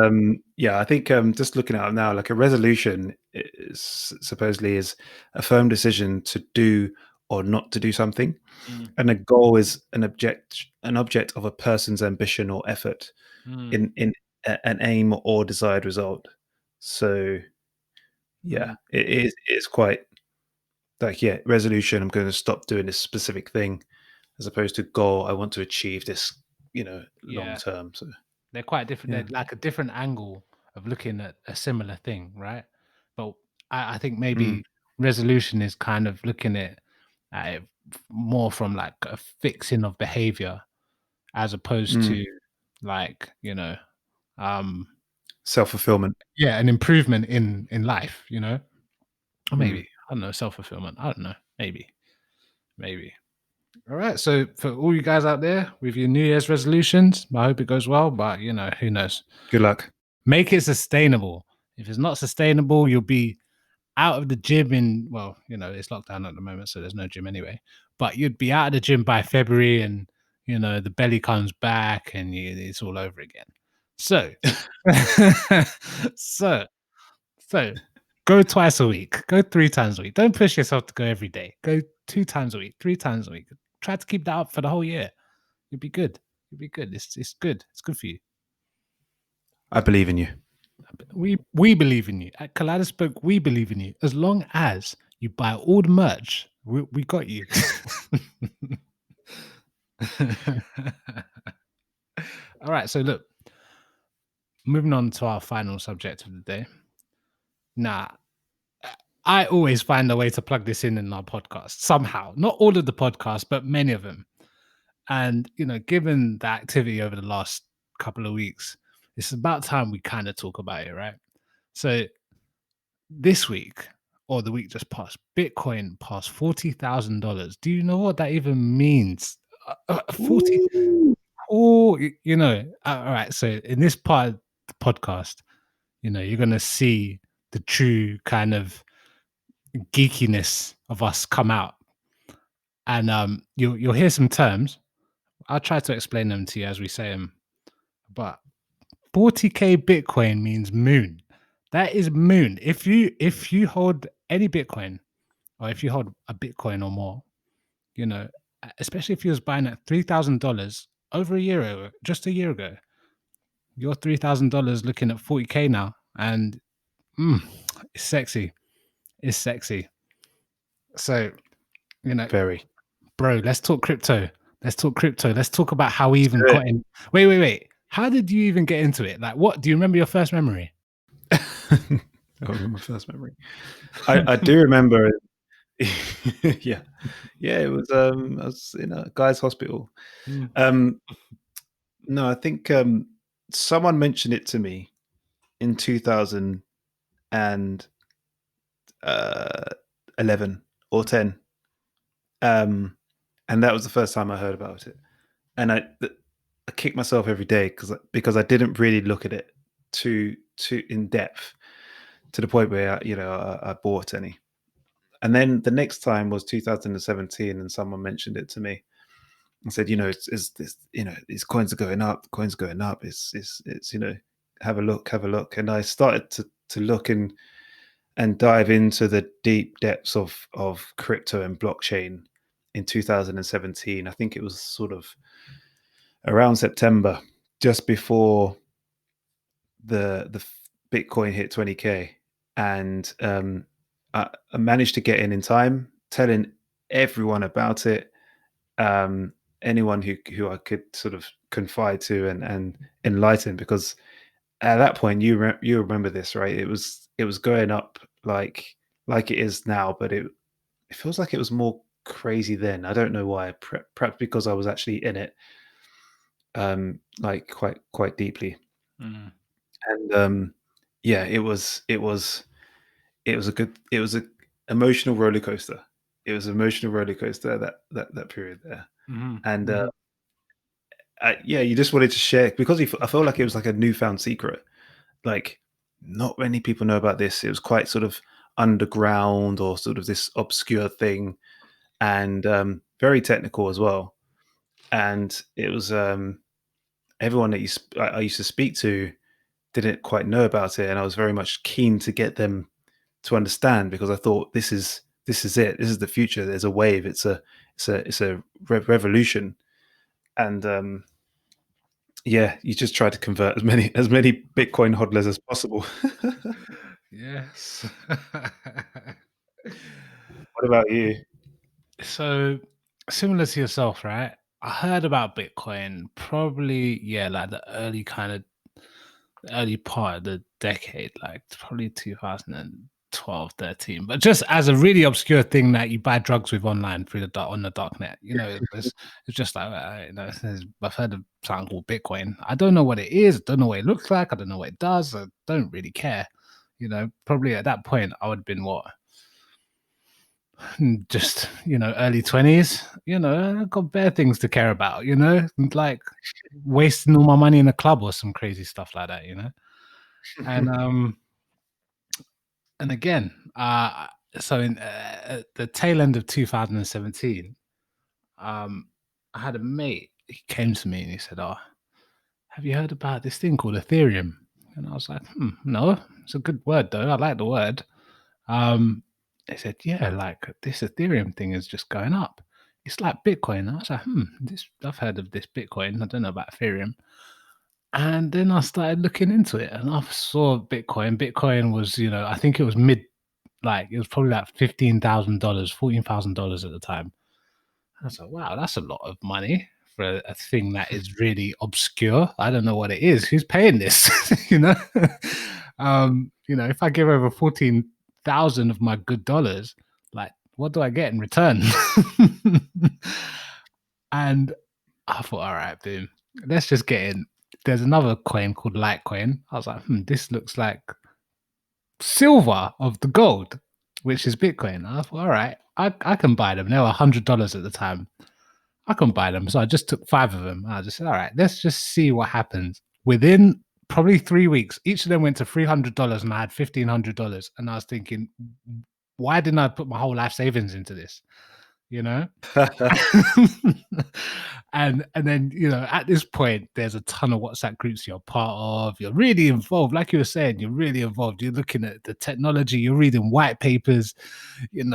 yeah, I think just looking at it now, like a resolution is supposedly is a firm decision to do or not to do something. Mm. And a goal is an object of a person's ambition or effort Mm. in an aim or desired result. So yeah, Mm. it's quite like, yeah, resolution, I'm going to stop doing this specific thing, as opposed to goal, I want to achieve this, long Yeah. term. So They're quite different. yeah. They're like a different angle of looking at a similar thing, right? But I think Mm, maybe resolution is kind of looking at it more from like a fixing of behavior as opposed mm. to like, um, Self-fulfillment. yeah, an improvement in life, or Mm. maybe, I don't know, self-fulfillment. I don't know. Maybe. All right. So for all you guys out there with your New Year's resolutions, I hope it goes well, but who knows? Good luck. Make it sustainable. If it's not sustainable, you'll be out of the gym well, it's lockdown at the moment, so there's no gym anyway. But you'd be out of the gym by February, and the belly comes back, and it's all over again. So, so, so, go twice a week. Go 3 times a week. Don't push yourself to go every day. Go 2 times a week, 3 times a week. Try to keep that up for the whole year. You'll be good. You'll be good. It's good. It's good for you. I believe in you. We believe in you at Kaleidospoke. We believe in you as long as you buy all the merch. We got you. All right. So look, moving on to our final subject of the day. Now, I always find a way to plug this in our podcast somehow. Not all of the podcasts, but many of them. And given the activity over the last couple of weeks, it's about time we kind of talk about it, right? So this week or the week just passed, Bitcoin passed $40,000. Do you know what that even means? 40. Ooh. Oh, all right. So in this part of the podcast, you're gonna see the true kind of geekiness of us come out, and you'll hear some terms. I'll try to explain them to you as we say them. But 40K Bitcoin means moon. That is moon. If you hold any Bitcoin, or if you hold a Bitcoin or more, especially if you was buying at $3,000 over a year ago, just a year ago, you're $3,000 looking at 40K now, and it's sexy. It's sexy. So, Very. bro, let's talk crypto. Let's talk crypto. Let's talk about how we Let's even do got in. Wait. How did you even get into it? Like, what do you remember your first memory? it. Oh, my first memory. I do remember. Yeah, it was. I was in a guy's hospital. Mm. No, I think someone mentioned it to me in 2011 or 10. And that was the first time I heard about it. And I kick myself every day because I didn't really look at it too in depth to the point where I bought any. And then the next time was 2017, and someone mentioned it to me and said, it's this, these coins are going up, coins going up. It's have a look. And I started to look and dive into the deep depths of crypto and blockchain in 2017. I think it was sort of around September, just before the Bitcoin hit 20K, and I managed to get in time, telling everyone about it. Anyone who I could sort of confide to and enlighten, because at that point you remember this, right? It was going up like it is now, but it feels like it was more crazy then. I don't know why. Perhaps because I was actually in it, like quite deeply. Mm. And yeah, it was a emotional roller coaster. It was an emotional roller coaster, that period there. Mhm, And mhm. yeah, you just wanted to share, because I felt like it was like a newfound secret. Like, not many people know about this. It was quite sort of underground, or sort of this obscure thing, and very technical as well. And it was everyone that I used to speak to didn't quite know about it, and I was very much keen to get them to understand, because I thought, this is this is it. This is the future. There's a wave. It's a revolution. And yeah, you just try to convert as many Bitcoin hodlers as possible. Yes. What about you? So similar to yourself, right? I heard about Bitcoin probably, yeah, like the early part of the decade, like probably 2012, 13. But just as a really obscure thing that you buy drugs with online through the on the dark net, it's just like I've heard of something called Bitcoin. I don't know what it is, I don't know what it looks like, I don't know what it does, I don't really care. Probably at that point I would have been what, just early 20s. I've got bare things to care about, like wasting all my money in a club or some crazy stuff like that. And again, so in at the tail end of 2017, I had a mate. He came to me and he said, "Oh, have you heard about this thing called Ethereum?" And I was like, "No, it's a good word though. I like the word." They said, "Yeah, like this Ethereum thing is just going up. It's like Bitcoin." And I was like, this I've heard of this Bitcoin. I don't know about Ethereum." And then I started looking into it, and I saw Bitcoin. Bitcoin was, I think it was it was probably like $15,000, $14,000 at the time. I was like, wow, that's a lot of money for a thing that is really obscure. I don't know what it is. Who's paying this? If I give over 14,000 of my good dollars, like, what do I get in return? And I thought, all right, boom, let's just get in. There's another coin called Litecoin. I was like, this looks like silver of the gold, which is Bitcoin. I thought, all right, I can buy them. They were $100 at the time. I can buy them. So I just took 5 of them. I just said, all right, let's just see what happens. Within probably 3 weeks, each of them went to $300 and I had $1,500. And I was thinking, why didn't I put my whole life savings into this? You know? and then at this point there's a ton of WhatsApp groups you're part of. You're really involved, like you were saying. You're really involved. You're looking at the technology. You're reading white papers. You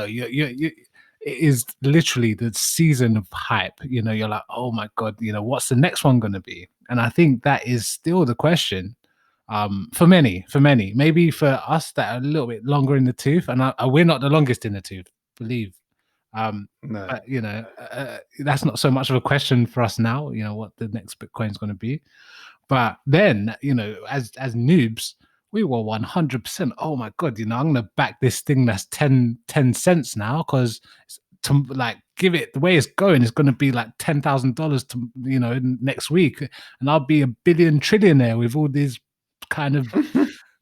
it is literally the season of hype. You're like, oh my god, what's the next one going to be? And I think that is still the question. For many, maybe for us that are a little bit longer in the tooth, and we're not the longest in the tooth, believe. No. But that's not so much of a question for us now. What the next Bitcoin is going to be. But then, as noobs, we were 100%. Oh my god, I'm going to back this thing that's 10 cents now, because to like give it the way it's going, it's going to be like $10,000 to next week, and I'll be a billion trillionaire with all these kind of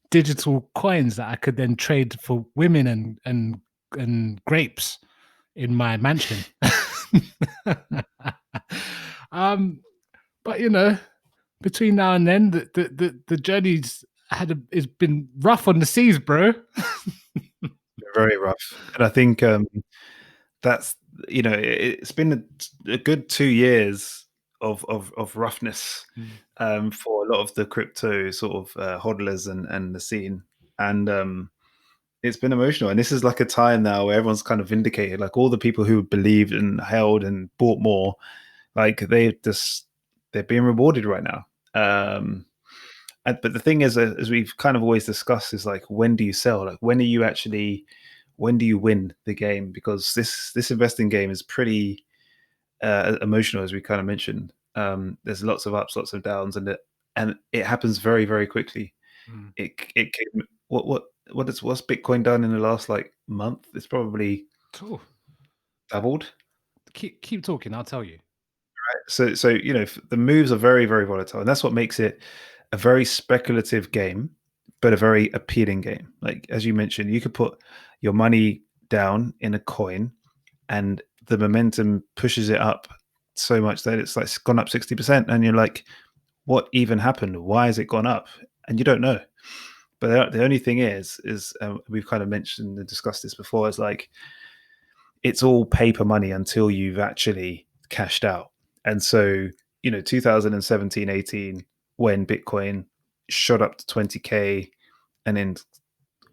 digital coins that I could then trade for women and grapes in my mansion. um, but between now and then, the journey's it's been rough on the seas, bro. Very rough. And I think that's it's been a good 2 years of roughness for a lot of the crypto sort of hodlers and the scene. And it's been emotional. And this is like a time now where everyone's kind of vindicated, like all the people who believed and held and bought more, like they're being rewarded right now. But the thing is, as we've kind of always discussed, is like, when do you sell? Like, when do you win the game? Because this investing game is pretty emotional, as we kind of mentioned. There's lots of ups, lots of downs, and it happens very, very quickly. Mm. It came, what's Bitcoin done in the last like month? It's probably Cool. doubled. Keep talking. I'll tell you. So the moves are very, very volatile, and that's what makes it a very speculative game, but a very appealing game. Like, as you mentioned, you could put your money down in a coin, and the momentum pushes it up so much that it's like gone up 60%, and you're like, what even happened? Why has it gone up? And you don't know. But the only thing is we've kind of mentioned and discussed this before, is like, it's all paper money until you've actually cashed out. And so, 2017, 18, when Bitcoin shot up to 20K and then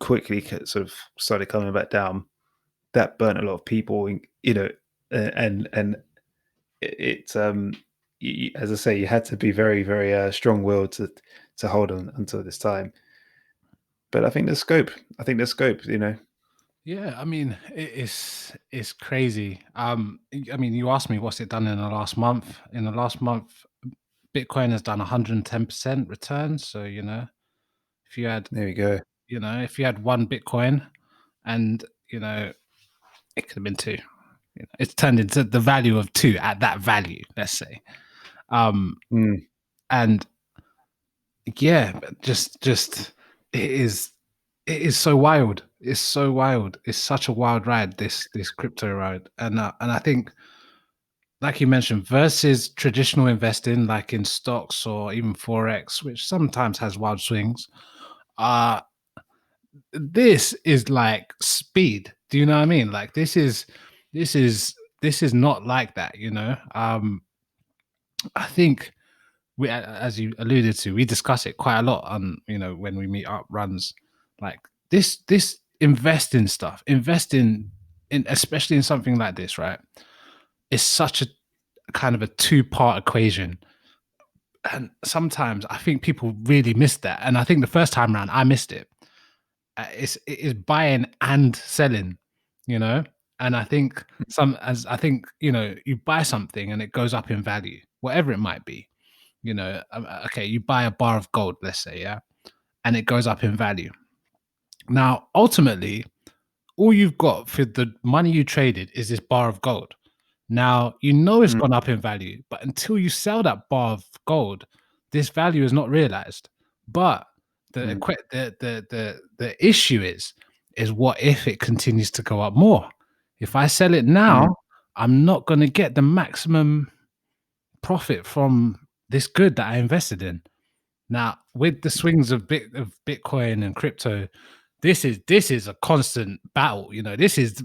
quickly sort of started coming back down, that burnt a lot of people, and it as I say, you had to be very, very strong-willed to hold on until this time. But I think there's scope. I think there's scope. Yeah, I mean, it's crazy. I mean, you asked me what's it done in the last month. In the last month, Bitcoin has done 110% return. So, if you had, There we go. if you had one Bitcoin and, it could have been two. It's turned into the value of two at that value, let's say. Mm, And yeah, just it is so wild. It's so wild. It's such a wild ride, this crypto ride. And I think, like you mentioned, versus traditional investing, like in stocks or even forex, which sometimes has wild swings. Uh this is like speed. Do you know what I mean? Like this is this is not like that. I think as you alluded to, we discuss it quite a lot on, when we meet up runs. Like this investing stuff, investing in, especially in something like this, right? Is such a kind of a two-part equation. And sometimes I think people really miss that. And I think the first time around, I missed it. It is buying and selling, you know. And I think you buy something and it goes up in value, whatever it might be. Okay, you buy a bar of gold, let's say, yeah, and it goes up in value. Now, ultimately, all you've got for the money you traded is this bar of gold. Now, it's mm, gone up in value, but until you sell that bar of gold, this value is not realized. But the mm, the issue is what if it continues to go up more? If I sell it mm, now, I'm not going to get the maximum profit from this good that I invested in. Now, with the swings of Bitcoin and crypto, this is a constant battle. This is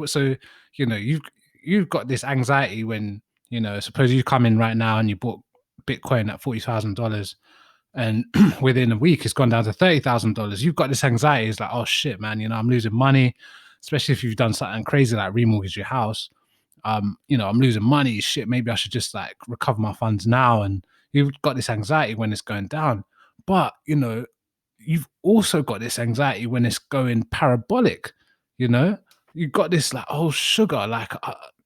so. You've got this anxiety when suppose you come in right now and you bought Bitcoin at $40,000, and within a week it's gone down to $30,000. You've got this anxiety. It's like, oh shit, man. I'm losing money, especially if you've done something crazy like remortgage your house. I'm losing money. Shit, maybe I should just like recover my funds now. And you've got this anxiety when it's going down. But, you've also got this anxiety when it's going parabolic, you know? You've got this like, oh, sugar, like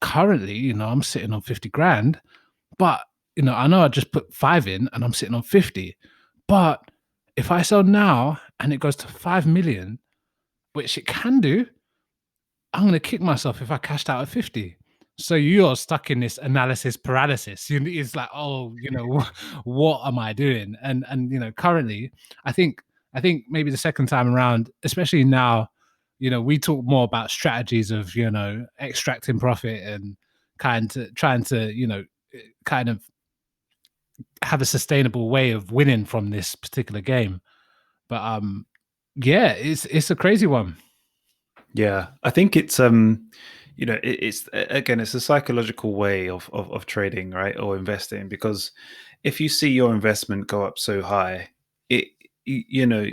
currently, I'm sitting on 50 grand, but, I know I just put five in and I'm sitting on 50. But if I sell now and it goes to 5 million, which it can do, I'm going to kick myself if I cashed out at 50. So you're stuck in this analysis paralysis. It's like, oh, what am I doing? And currently, I think maybe the second time around, especially now, we talk more about strategies of extracting profit and trying to kind of have a sustainable way of winning from this particular game. But yeah, it's a crazy one. yeah, I think it's it's again, it's a psychological way of trading, right, or investing, because if you see your investment go up so high, it you, you know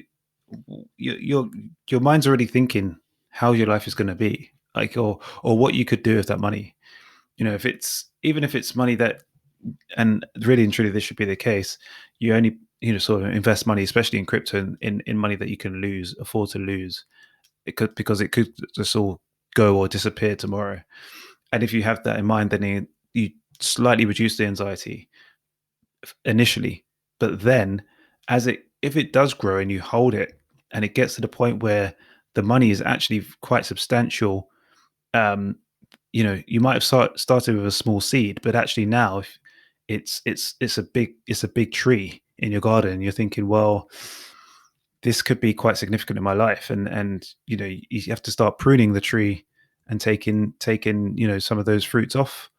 your mind's already thinking how your life is going to be, like, or what you could do with that money. If it's, even if it's money that, and really and truly this should be the case, you only sort of invest money, especially in crypto, in money that you can afford to lose. Because it could just all go or disappear tomorrow. And if you have that in mind, then you slightly reduce the anxiety initially. But then, if it does grow and you hold it, and it gets to the point where the money is actually quite substantial, um, you might have started with a small seed, but actually now, if it's a big tree in your garden, you're thinking, well, this could be quite significant in my life, and you have to start pruning the tree and taking some of those fruits off.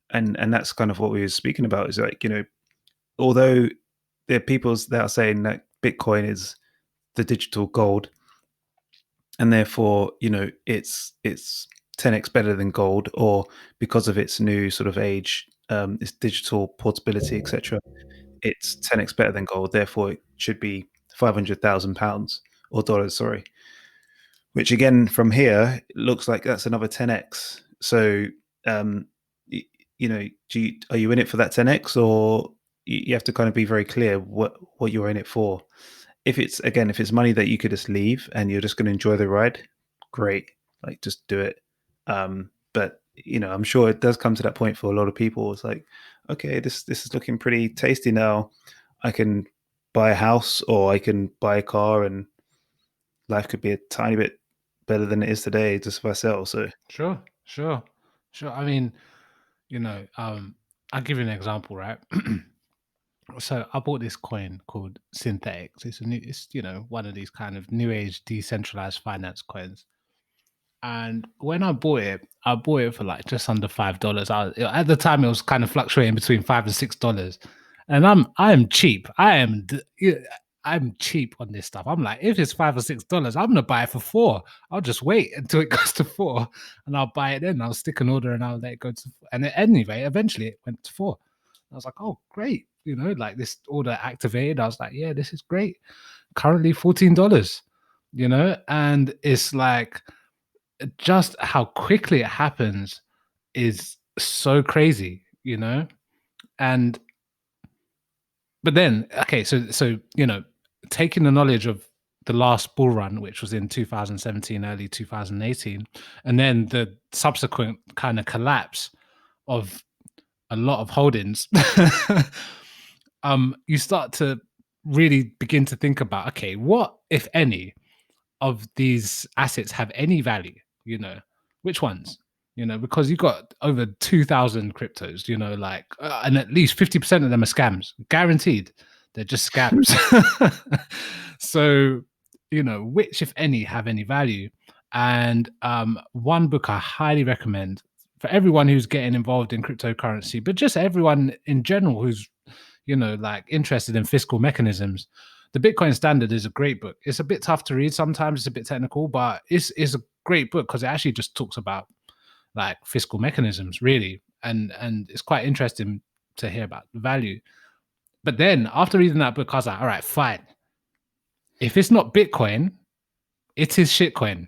And that's kind of what we were speaking about, is like, although there are people that are saying that Bitcoin is the digital gold, and therefore it's 10x better than gold, or because of its new sort of age, its digital portability, etc., it's 10x better than gold, therefore it should be £500,000 or dollars, sorry. which again from here looks like that's another 10x. So um, you know, are you in it for that 10x, or you have to kind of be very clear what you're in it for. If it's again, if it's money that you could just leave and you're just going to enjoy the ride, great, like just do it. But you know, I'm sure it does come to that point for a lot of people. It's like, okay, this is looking pretty tasty now. I can buy a house or I can buy a car, and life could be a tiny bit better than it is today just if I sell. So Sure, sure, sure. I mean, you know, I'll give you an example, right? So I bought this coin called Synthetics. It's one of these kind of new age decentralized finance coins. And when I bought it for like just under $5. At the time it was kind of fluctuating between $5 and $6. And I'm cheap. I'm cheap on this stuff. I'm like, if it's $5 or $6, I'm gonna buy it for four. I'll just wait until it goes to four, and I'll buy it then. I'll stick an order and I'll let it go to. And anyway, eventually it went to four. I was like, oh great, like this order activated. I was like, yeah, this is great. Currently $14. And it's like just how quickly it happens is so crazy, and but then okay, so taking the knowledge of the last bull run, which was in 2017, early 2018, and then the subsequent kind of collapse of a lot of holdings, you start to really begin to think about, okay, what if any of these assets have any value, which ones, because you've got over 2,000 cryptos, and at least 50% of them are scams, guaranteed. They're just scams. So, which, if any, have any value. And one book I highly recommend for everyone who's getting involved in cryptocurrency, but just everyone in general who's, like interested in fiscal mechanisms. The Bitcoin Standard is a great book. It's a bit tough to read sometimes. It's a bit technical, but it's a great book because it actually just talks about like fiscal mechanisms, really, and it's quite interesting to hear about the value. But then after reading that book, I was like, all right, fine. If it's not Bitcoin, it is shitcoin,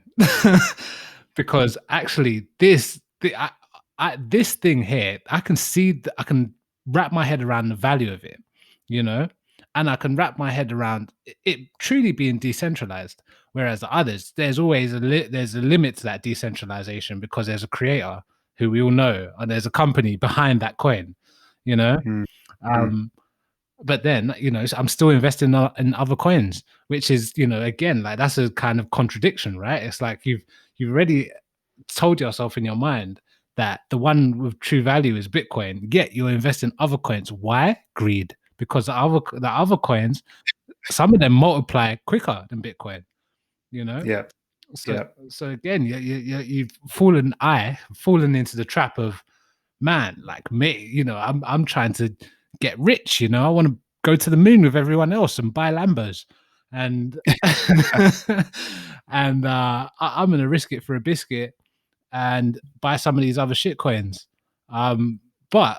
because actually this thing here, I can see, I can wrap my head around the value of it, you know, and I can wrap my head around it truly being decentralized. Whereas the others, there's always there's a limit to that decentralization because there's a creator who we all know, and there's a company behind that coin, you know. mm-hmm. Um, but then I'm still investing in other coins, which is again, like, that's a kind of contradiction, right? It's like you've already told yourself in your mind that the one with true value is Bitcoin, yet you're investing in other coins. Why? Greed. Because the other coins, some of them multiply quicker than Bitcoin, Yeah, so yeah, so again, you've fallen into the trap of, man, like me, I'm trying to get rich, I want to go to the moon with everyone else and buy Lambos. And and I'm gonna risk it for a biscuit and buy some of these other shit coins. But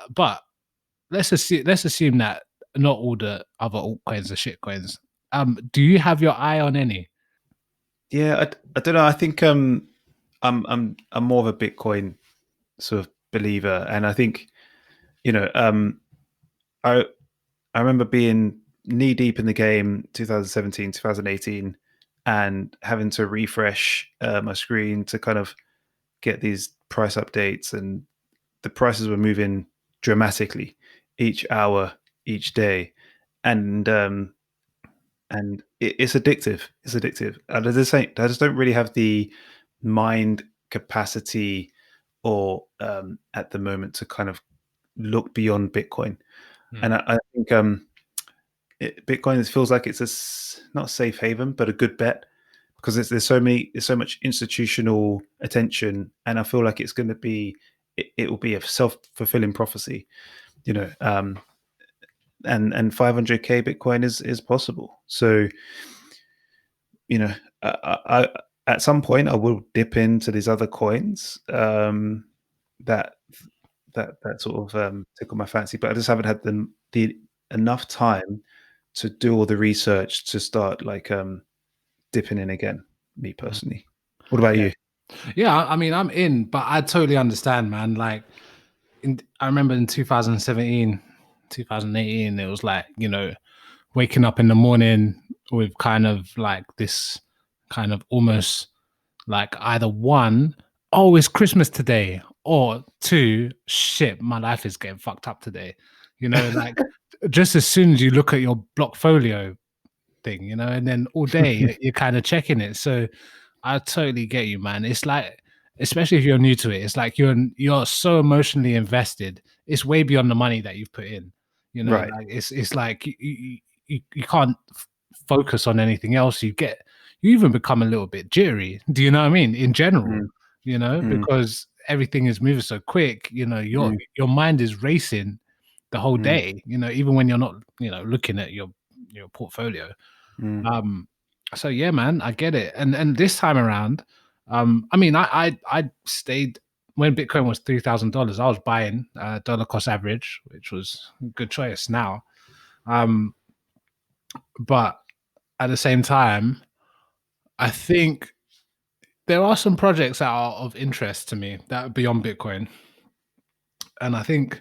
let's assume that not all the other altcoins are shit coins. Do you have your eye on any? yeah. I don't know. I think I'm more of a Bitcoin sort of believer, and I think I I remember being knee deep in the game 2017, 2018, and having to refresh my screen to kind of get these price updates, and the prices were moving dramatically each hour, each day, and it's addictive. It's addictive. And I just don't really have the mind capacity or at the moment to kind of look beyond Bitcoin. Hmm. And I think Bitcoin feels like it's not a safe haven, but a good bet because there's so much institutional attention, and I feel like it's going to be it will be a self fulfilling prophecy, you know. And 500k Bitcoin is possible. So I at some point I will dip into these other coins that that sort of tickle my fancy, but I just haven't had the enough time to do all the research to start like dipping in again. Me personally. What about you? Yeah, I mean, I'm in, but I totally understand, man. Like, I remember in 2017, 2018, it was like, waking up in the morning with kind of like this kind of almost like either one, oh, it's Christmas today, or two, shit, my life is getting fucked up today. Like just as soon as you look at your blockfolio thing, and then all day you're kind of checking it. So I totally get you, man. It's like, especially if you're new to it, it's like you're so emotionally invested. It's way beyond the money that you've put in. Right. Like it's like you can't focus on anything else. You even become a little bit jittery. Do you know what I mean? In general, Mm, mm, because everything is moving so quick. mm, Your mind is racing the whole mm, day. Even when you're not, looking at your portfolio. mm, Um, so yeah, man, I get it. And this time around, I mean, I stayed when Bitcoin was $3,000. I was buying dollar cost average, which was a good choice now. Um, but at the same time, I think there are some projects that are of interest to me that are beyond Bitcoin, and I think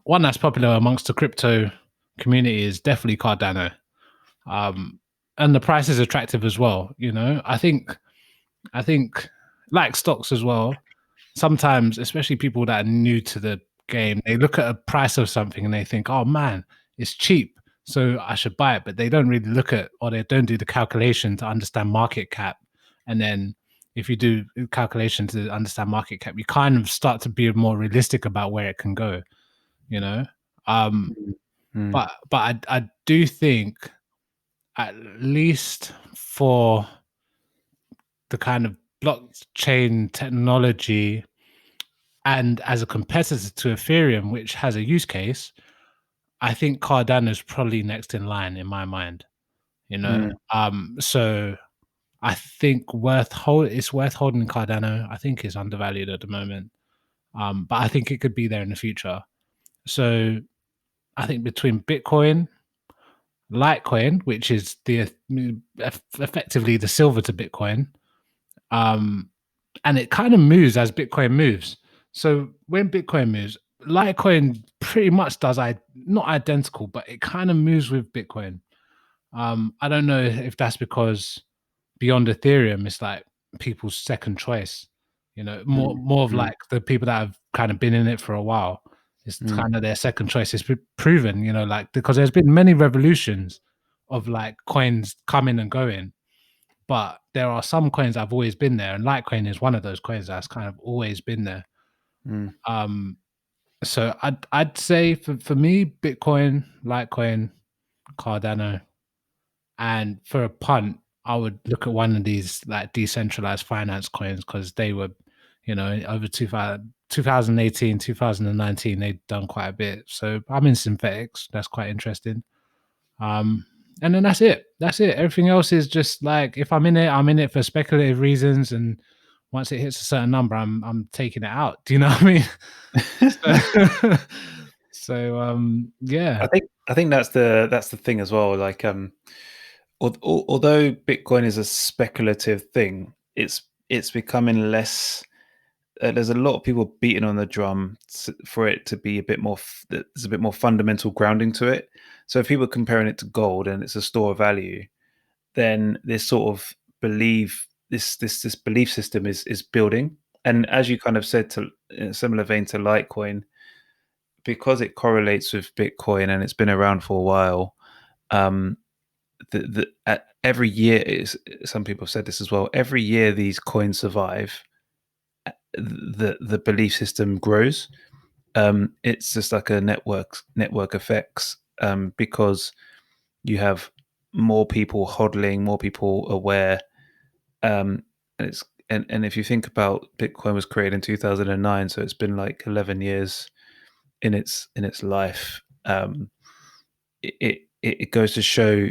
one that's popular amongst the crypto community is definitely Cardano. Um, and the price is attractive as well. I think, like stocks as well, sometimes, especially people that are new to the game, they look at a price of something and they think, oh man, it's cheap, so I should buy it. But they don't really look at, or they don't do the calculation to understand market cap. And then if you do calculation to understand market cap, you kind of start to be more realistic about where it can go, you know? Um, mm, mm, but I do think, at least for the kind of blockchain technology and as a competitor to Ethereum, which has a use case, I think Cardano is probably next in line in my mind. mm, So I think it's worth holding Cardano. I think it's undervalued at the moment, but I think it could be there in the future. So I think between Bitcoin, Litecoin, which is effectively the silver to Bitcoin, um, and it kind of moves as Bitcoin moves. So when Bitcoin moves, Litecoin pretty much does not identical, but it kind of moves with Bitcoin. I don't know if that's because beyond Ethereum, it's like people's second choice. More of mm, like the people that have kind of been in it for a while. It's mm, kind of their second choice. It's proven, like because there's been many revolutions of like coins coming and going, but there are some coins that have always been there, and Litecoin is one of those coins that's kind of always been there. mm, Um, so I'd say for me, Bitcoin, Litecoin, Cardano, and for a punt, I would look at one of these like decentralized finance coins because they were, over 2018, 2019, they'd done quite a bit. So I'm in synthetics. That's quite interesting. Um, and then that's it. That's it. Everything else is just like if I'm in it for speculative reasons, and once it hits a certain number, I'm taking it out. Do you know what I mean? So, yeah. I think that's the thing as well. Like, although Bitcoin is a speculative thing, it's becoming less. There's a lot of people beating on the drum for it to be a bit more. There's a bit more fundamental grounding to it. So if people are comparing it to gold and it's a store of value, then this sort of this belief system is building. And as you kind of said, to in a similar vein to Litecoin, because it correlates with Bitcoin and it's been around for a while. Um, every year is, some people have said this as well. Every year these coins survive, the belief system grows. It's just like a network effects, because you have more people hodling, more people aware. And it's and if you think about, Bitcoin was created in 2009, so it's been like 11 years in its life. It goes to show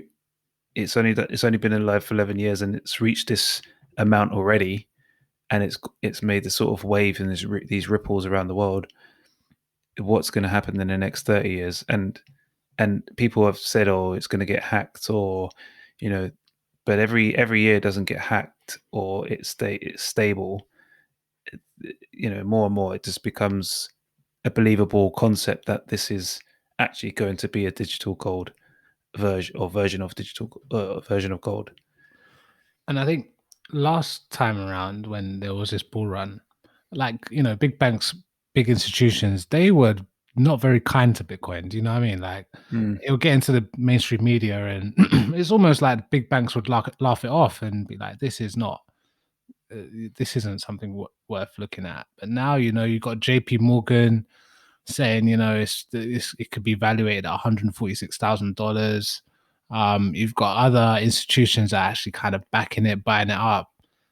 it's only been alive for 11 years and it's reached this amount already, and it's made the sort of wave and these ripples around the world. What's going to happen in the next 30 years? And people have said, oh, it's going to get hacked, or, but every year it doesn't get hacked. staked or it's stable, more and more it just becomes a believable concept that this is actually going to be a digital gold version of version of gold. And I think last time around when there was this bull run, like, big banks, big institutions, they were not very kind to Bitcoin. Do you know what I mean? Like, Mm, it would get into the mainstream media, and it's almost like big banks would laugh it off and be like, this isn't something worth looking at. But now, you've got JP Morgan saying, it could be valuated at $146,000. You've got other institutions that are actually kind of backing it, buying it up.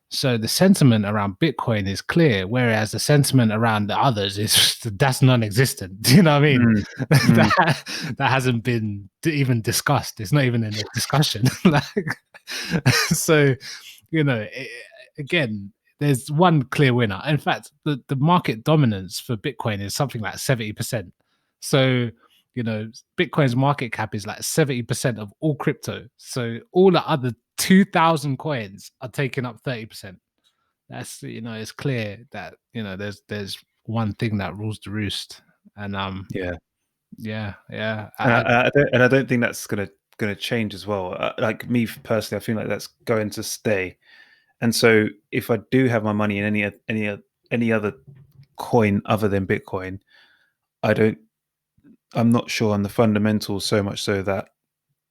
So the sentiment around Bitcoin is clear, whereas the sentiment around the others is that's non-existent. Do you know what I mean? mm, mm. that hasn't been even discussed. It's not even in a discussion. Like, so, again, there's one clear winner. In fact, the market dominance for Bitcoin is something like 70%. So, Bitcoin's market cap is like 70% of all crypto. So all the other 2,000 coins are taking up 30%. That's, it's clear that, there's one thing that rules the roost. And Yeah, yeah. and I don't think that's gonna change as well. Like me personally, I feel like that's going to stay. And so, if I do have my money in any other coin other than Bitcoin, I'm not sure on the fundamentals so much so that,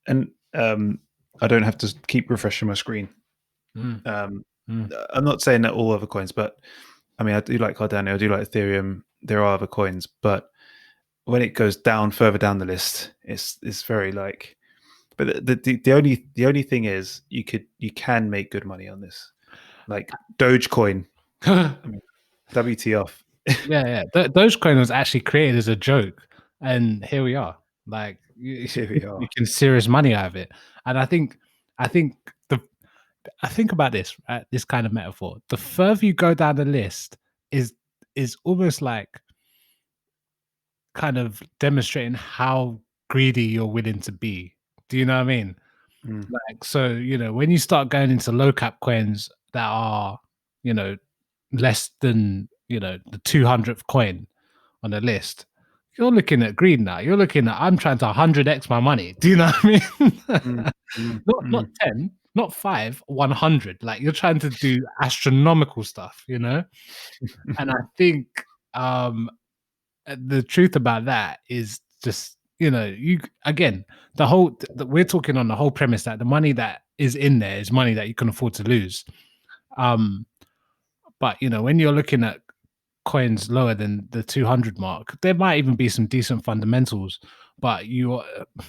and I don't have to keep refreshing my screen. Mm, Um, mm. I'm not saying that all other coins, but I mean, I do like Cardano, I do like Ethereum. There are other coins, but when it goes down further down the list, it's very like. But the only thing is, you can make good money on this, like Dogecoin. I mean, WTF? Yeah. Dogecoin was actually created as a joke, and here we are. Like, Here we you are. can serious money out of it. And I think the I think about this, right? This kind of metaphor. The further you go down the list is almost like kind of demonstrating how greedy you're willing to be. Do you know what I mean? Mm, Like, so, when you start going into low cap coins that are, you know, less than, the 200th coin on the list, you're looking at greed now. You're looking at, I'm trying to 100x my money. Do you know what I mean? mm, mm, Not mm, 10, not 5, 100. Like, you're trying to do astronomical stuff, And I think the truth about that is just, you again, we're talking on the whole premise that the money that is in there is money that you can afford to lose. Um, but when you're looking at coins lower than the 200 mark, there might even be some decent fundamentals, but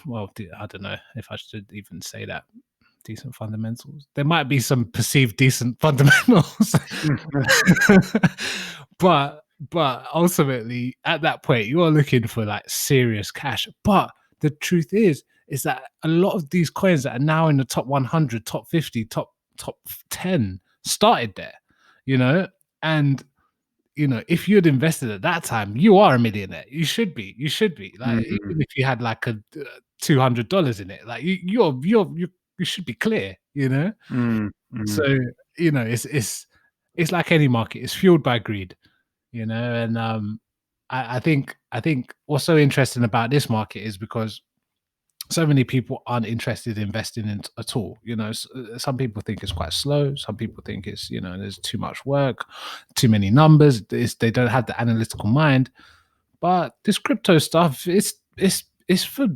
well, I don't know if I should even say that. Decent fundamentals. There might be some perceived decent fundamentals, but ultimately at that point you are looking for like serious cash. But the truth is that a lot of these coins that are now in the top 100, top 50, top 10 started there, and if you had invested at that time, you are a millionaire. You should be. Like, mm, even if you had like a $200 in it, like you should be clear. mm, So, mm. it's like any market. It's fueled by greed. And I think what's so interesting about this market is because so many people aren't interested in investing in at all. Some people think it's quite slow. Some people think it's, there's too much work, too many numbers. They don't have the analytical mind. But this crypto stuff, it's for,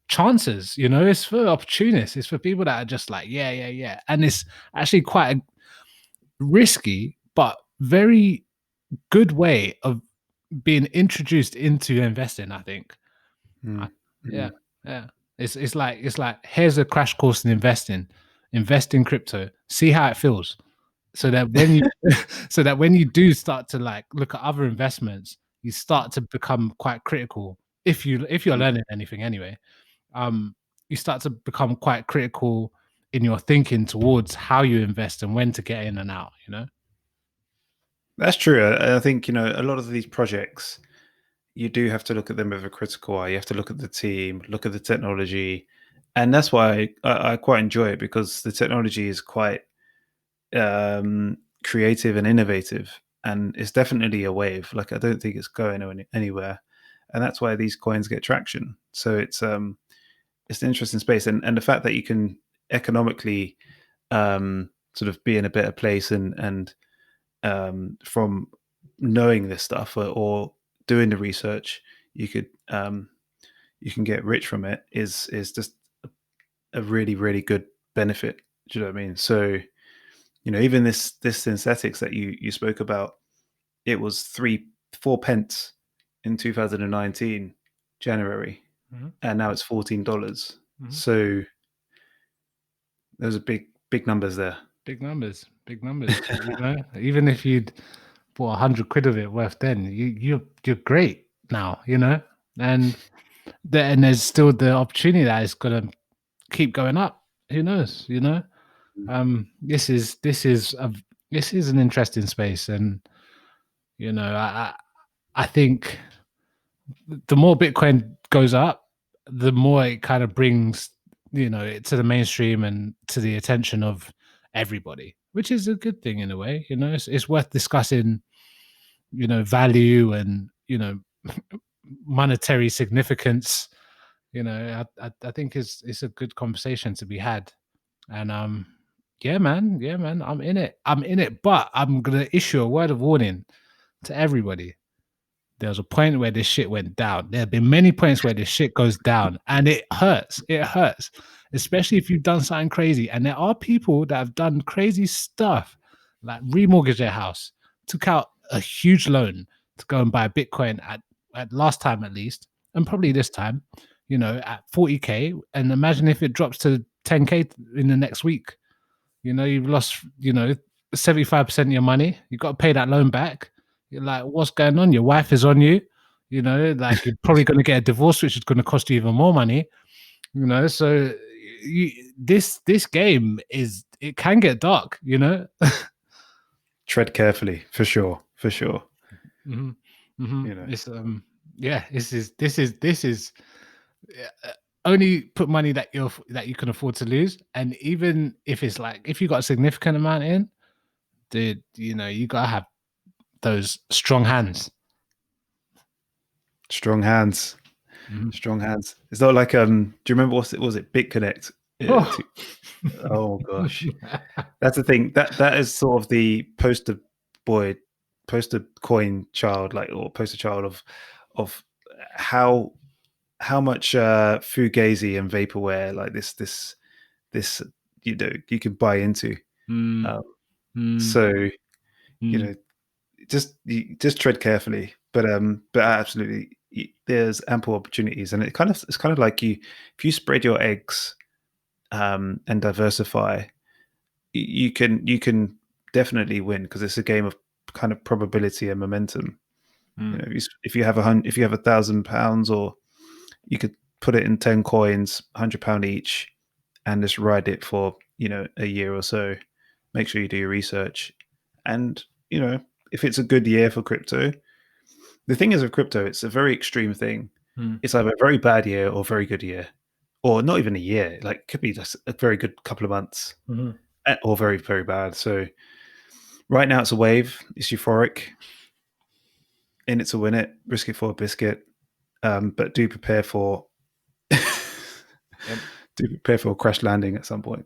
chances. It's for opportunists. It's for people that are just like, yeah. And it's actually quite a risky, but very good way of being introduced into investing, I think. I Mm, Yeah, mm. yeah. It's like here's a crash course in investing. Invest in crypto. See how it feels. So that when you so that when you do start to like look at other investments, you start to become quite critical. If you're Mm. learning anything anyway, um, you start to become quite critical in your thinking towards how you invest and when to get in and out. That's true. I think a lot of these projects, you do have to look at them with a critical eye. You have to look at the team, look at the technology, and that's why I quite enjoy it because the technology is quite creative and innovative, and it's definitely a wave. Like I don't think it's going anywhere, and that's why these coins get traction. So it's an interesting space, and the fact that you can economically sort of be in a better place and from knowing this stuff or doing the research, you can get rich from it is just a really really good benefit. Do you know what I mean? So even this synthetics that you spoke about, it was 4 pence in 2019 January, and now it's $14. So those are big numbers there. Big numbers, big numbers. Even if you'd bought 100 quid of it worth, then you're great now. And there's still the opportunity that it's gonna keep going up. Who knows? This is an interesting space, and I think the more Bitcoin goes up, the more it kind of brings it to the mainstream and to the attention of everybody, which is a good thing in a way. It's worth discussing value and monetary significance. I think it's a good conversation to be had. And yeah man, I'm in it, but I'm gonna issue a word of warning to everybody. There was a point where this shit went down. There have been many points where this shit goes down, and it hurts. It hurts, especially if you've done something crazy. And there are people that have done crazy stuff, like remortgage their house, took out a huge loan to go and buy Bitcoin at last time at least, and probably this time, at 40K. And imagine if it drops to 10K in the next week. You've lost, 75% of your money. You've got to pay that loan back. You're like, what's going on? Your wife is on you. Like you're probably going to get a divorce, which is going to cost you even more money. So this game it can get dark. Tread carefully, for sure. Mm-hmm. Mm-hmm. It's this is only put money that you can afford to lose, and even if it's like if you got a significant amount in, dude, you gotta have those strong hands. Strong hands. It's not like do you remember was it BitConnect? Oh gosh, that's the thing. That is sort of the poster coin child, like, or poster child of how much fugazi and vaporware like this you can buy into. So just tread carefully, but absolutely there's ample opportunities, and it's kind of like if you spread your eggs and diversify, you can definitely win, because it's a game of kind of probability and momentum. If you have £1,000, or you could put it in 10 coins, £100 each, and just ride it for a year or so. Make sure you do your research, and if it's a good year for crypto, the thing is with crypto, it's a very extreme thing. It's either a very bad year or a very good year, or not even a year. Like it could be just a very good couple of months, or very very bad. So right now it's a wave. It's euphoric. In it to win it, risk it for a biscuit. But do prepare for a crash landing at some point.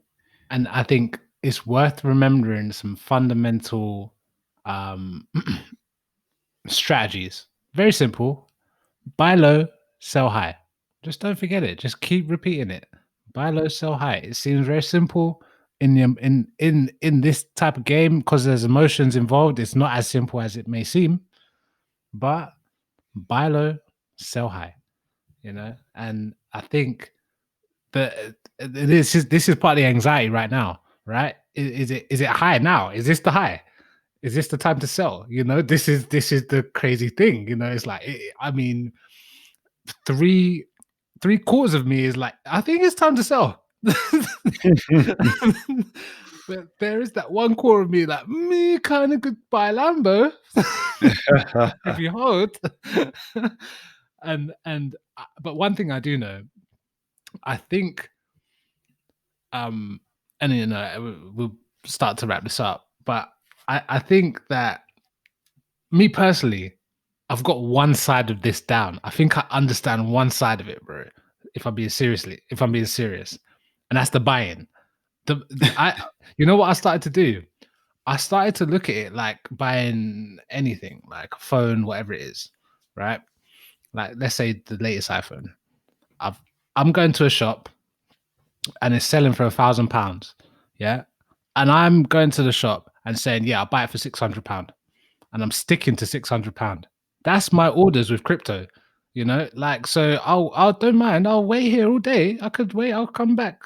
And I think it's worth remembering some fundamental strategies. Very simple. Buy low, sell high. Just don't forget it. Just keep repeating it. Buy low, sell high. It seems very simple in this type of game, because there's emotions involved. It's not as simple as it may seem, but buy low, sell high. And I think that this is part of the anxiety right now, right? Is it high now? Is this the high? Is this the time to sell? This is the crazy thing. It's like I mean, three-quarters of me is like, I think it's time to sell. But there is that one quarter of me like, me kind of could buy Lambo if you hold. and but one thing I do know, I think and we'll start to wrap this up. But I think that me personally, I've got one side of this down. I think I understand one side of it, bro. If I'm being serious, and that's the buy-in. You know what I started to do? I started to look at it like buying anything, like a phone, whatever it is, right? Like let's say the latest iPhone. I'm going to a shop and it's selling for £1,000, yeah, and I'm going to the shop and saying, yeah, I'll buy it for £600, and I'm sticking to £600. That's my orders with crypto, like, so I'll don't mind. I'll wait here all day. I could wait. I'll come back.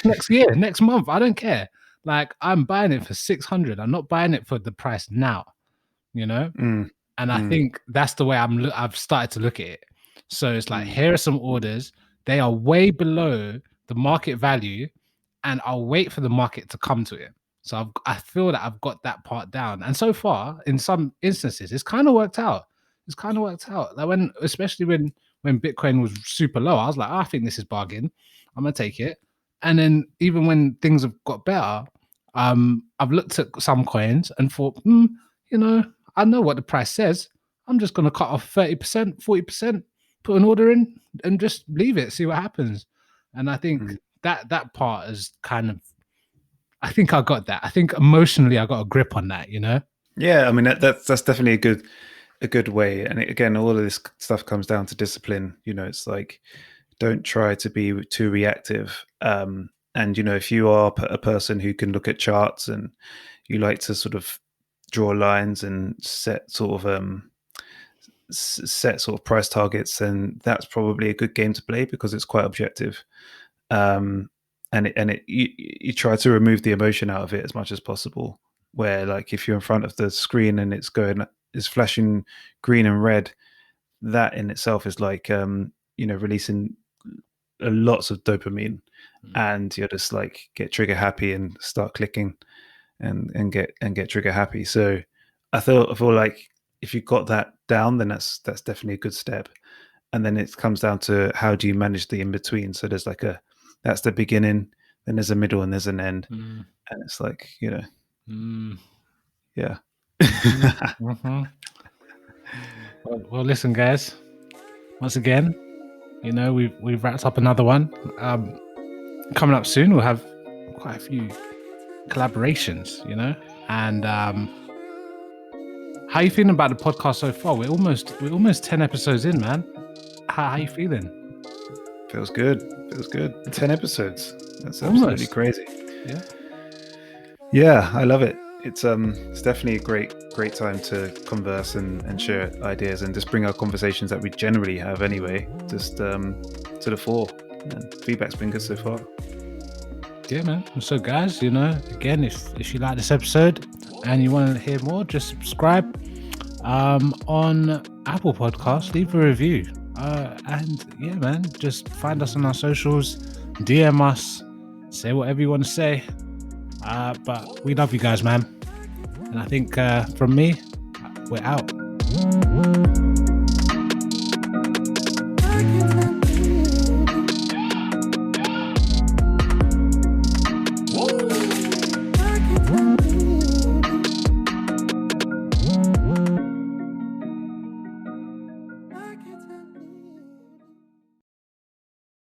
Next year, next month. I don't care. Like, I'm buying it for 600. I'm not buying it for the price now, you know? Mm, And I mm, think that's the way I've started to look at it. So it's like, mm, here are some orders. They are way below the market value, and I'll wait for the market to come to it. So I feel that I've got that part down. And so far, in some instances, it's kind of worked out. Like especially when Bitcoin was super low, I was like, I think this is bargain. I'm gonna take it. And then even when things have got better, I've looked at some coins and thought, I know what the price says. I'm just gonna cut off 30%, 40%, put an order in, and just leave it, see what happens. And I think mm. that part is kind of, I think I got that. I think emotionally I got a grip on that, Yeah, I mean that's definitely a good way. And again, all of this stuff comes down to discipline. It's like, don't try to be too reactive. And if you are a person who can look at charts and you like to sort of draw lines and set sort of price targets, then that's probably a good game to play because it's quite objective. And you try to remove the emotion out of it as much as possible. Where, like, if you're in front of the screen and it's flashing green and red, that in itself is like releasing lots of dopamine, and you're just like get trigger happy and start clicking and get trigger happy. So I feel like if you got that down, then that's definitely a good step. And then it comes down to how do you manage the in between. So there's like that's the beginning, then there's a middle, and there's an end. And it's like, yeah. Mm-hmm. Well, listen, guys. Once again, we've wrapped up another one. Coming up soon, we'll have quite a few collaborations, and how you feeling about the podcast so far? We're almost 10 episodes in, man. How you feeling? Feels good. 10 episodes. That's Almost. absolutely crazy. Yeah. Yeah, I love it. It's definitely a great time to converse and share ideas and just bring our conversations that we generally have anyway, just to the fore. And feedback's been good so far. Yeah, man. So guys, again, if you like this episode and you want to hear more, just subscribe on Apple Podcasts, leave a review. And yeah, man, just find us on our socials, DM us, say whatever you want to say. But we love you guys, man. And I think from me, we're out.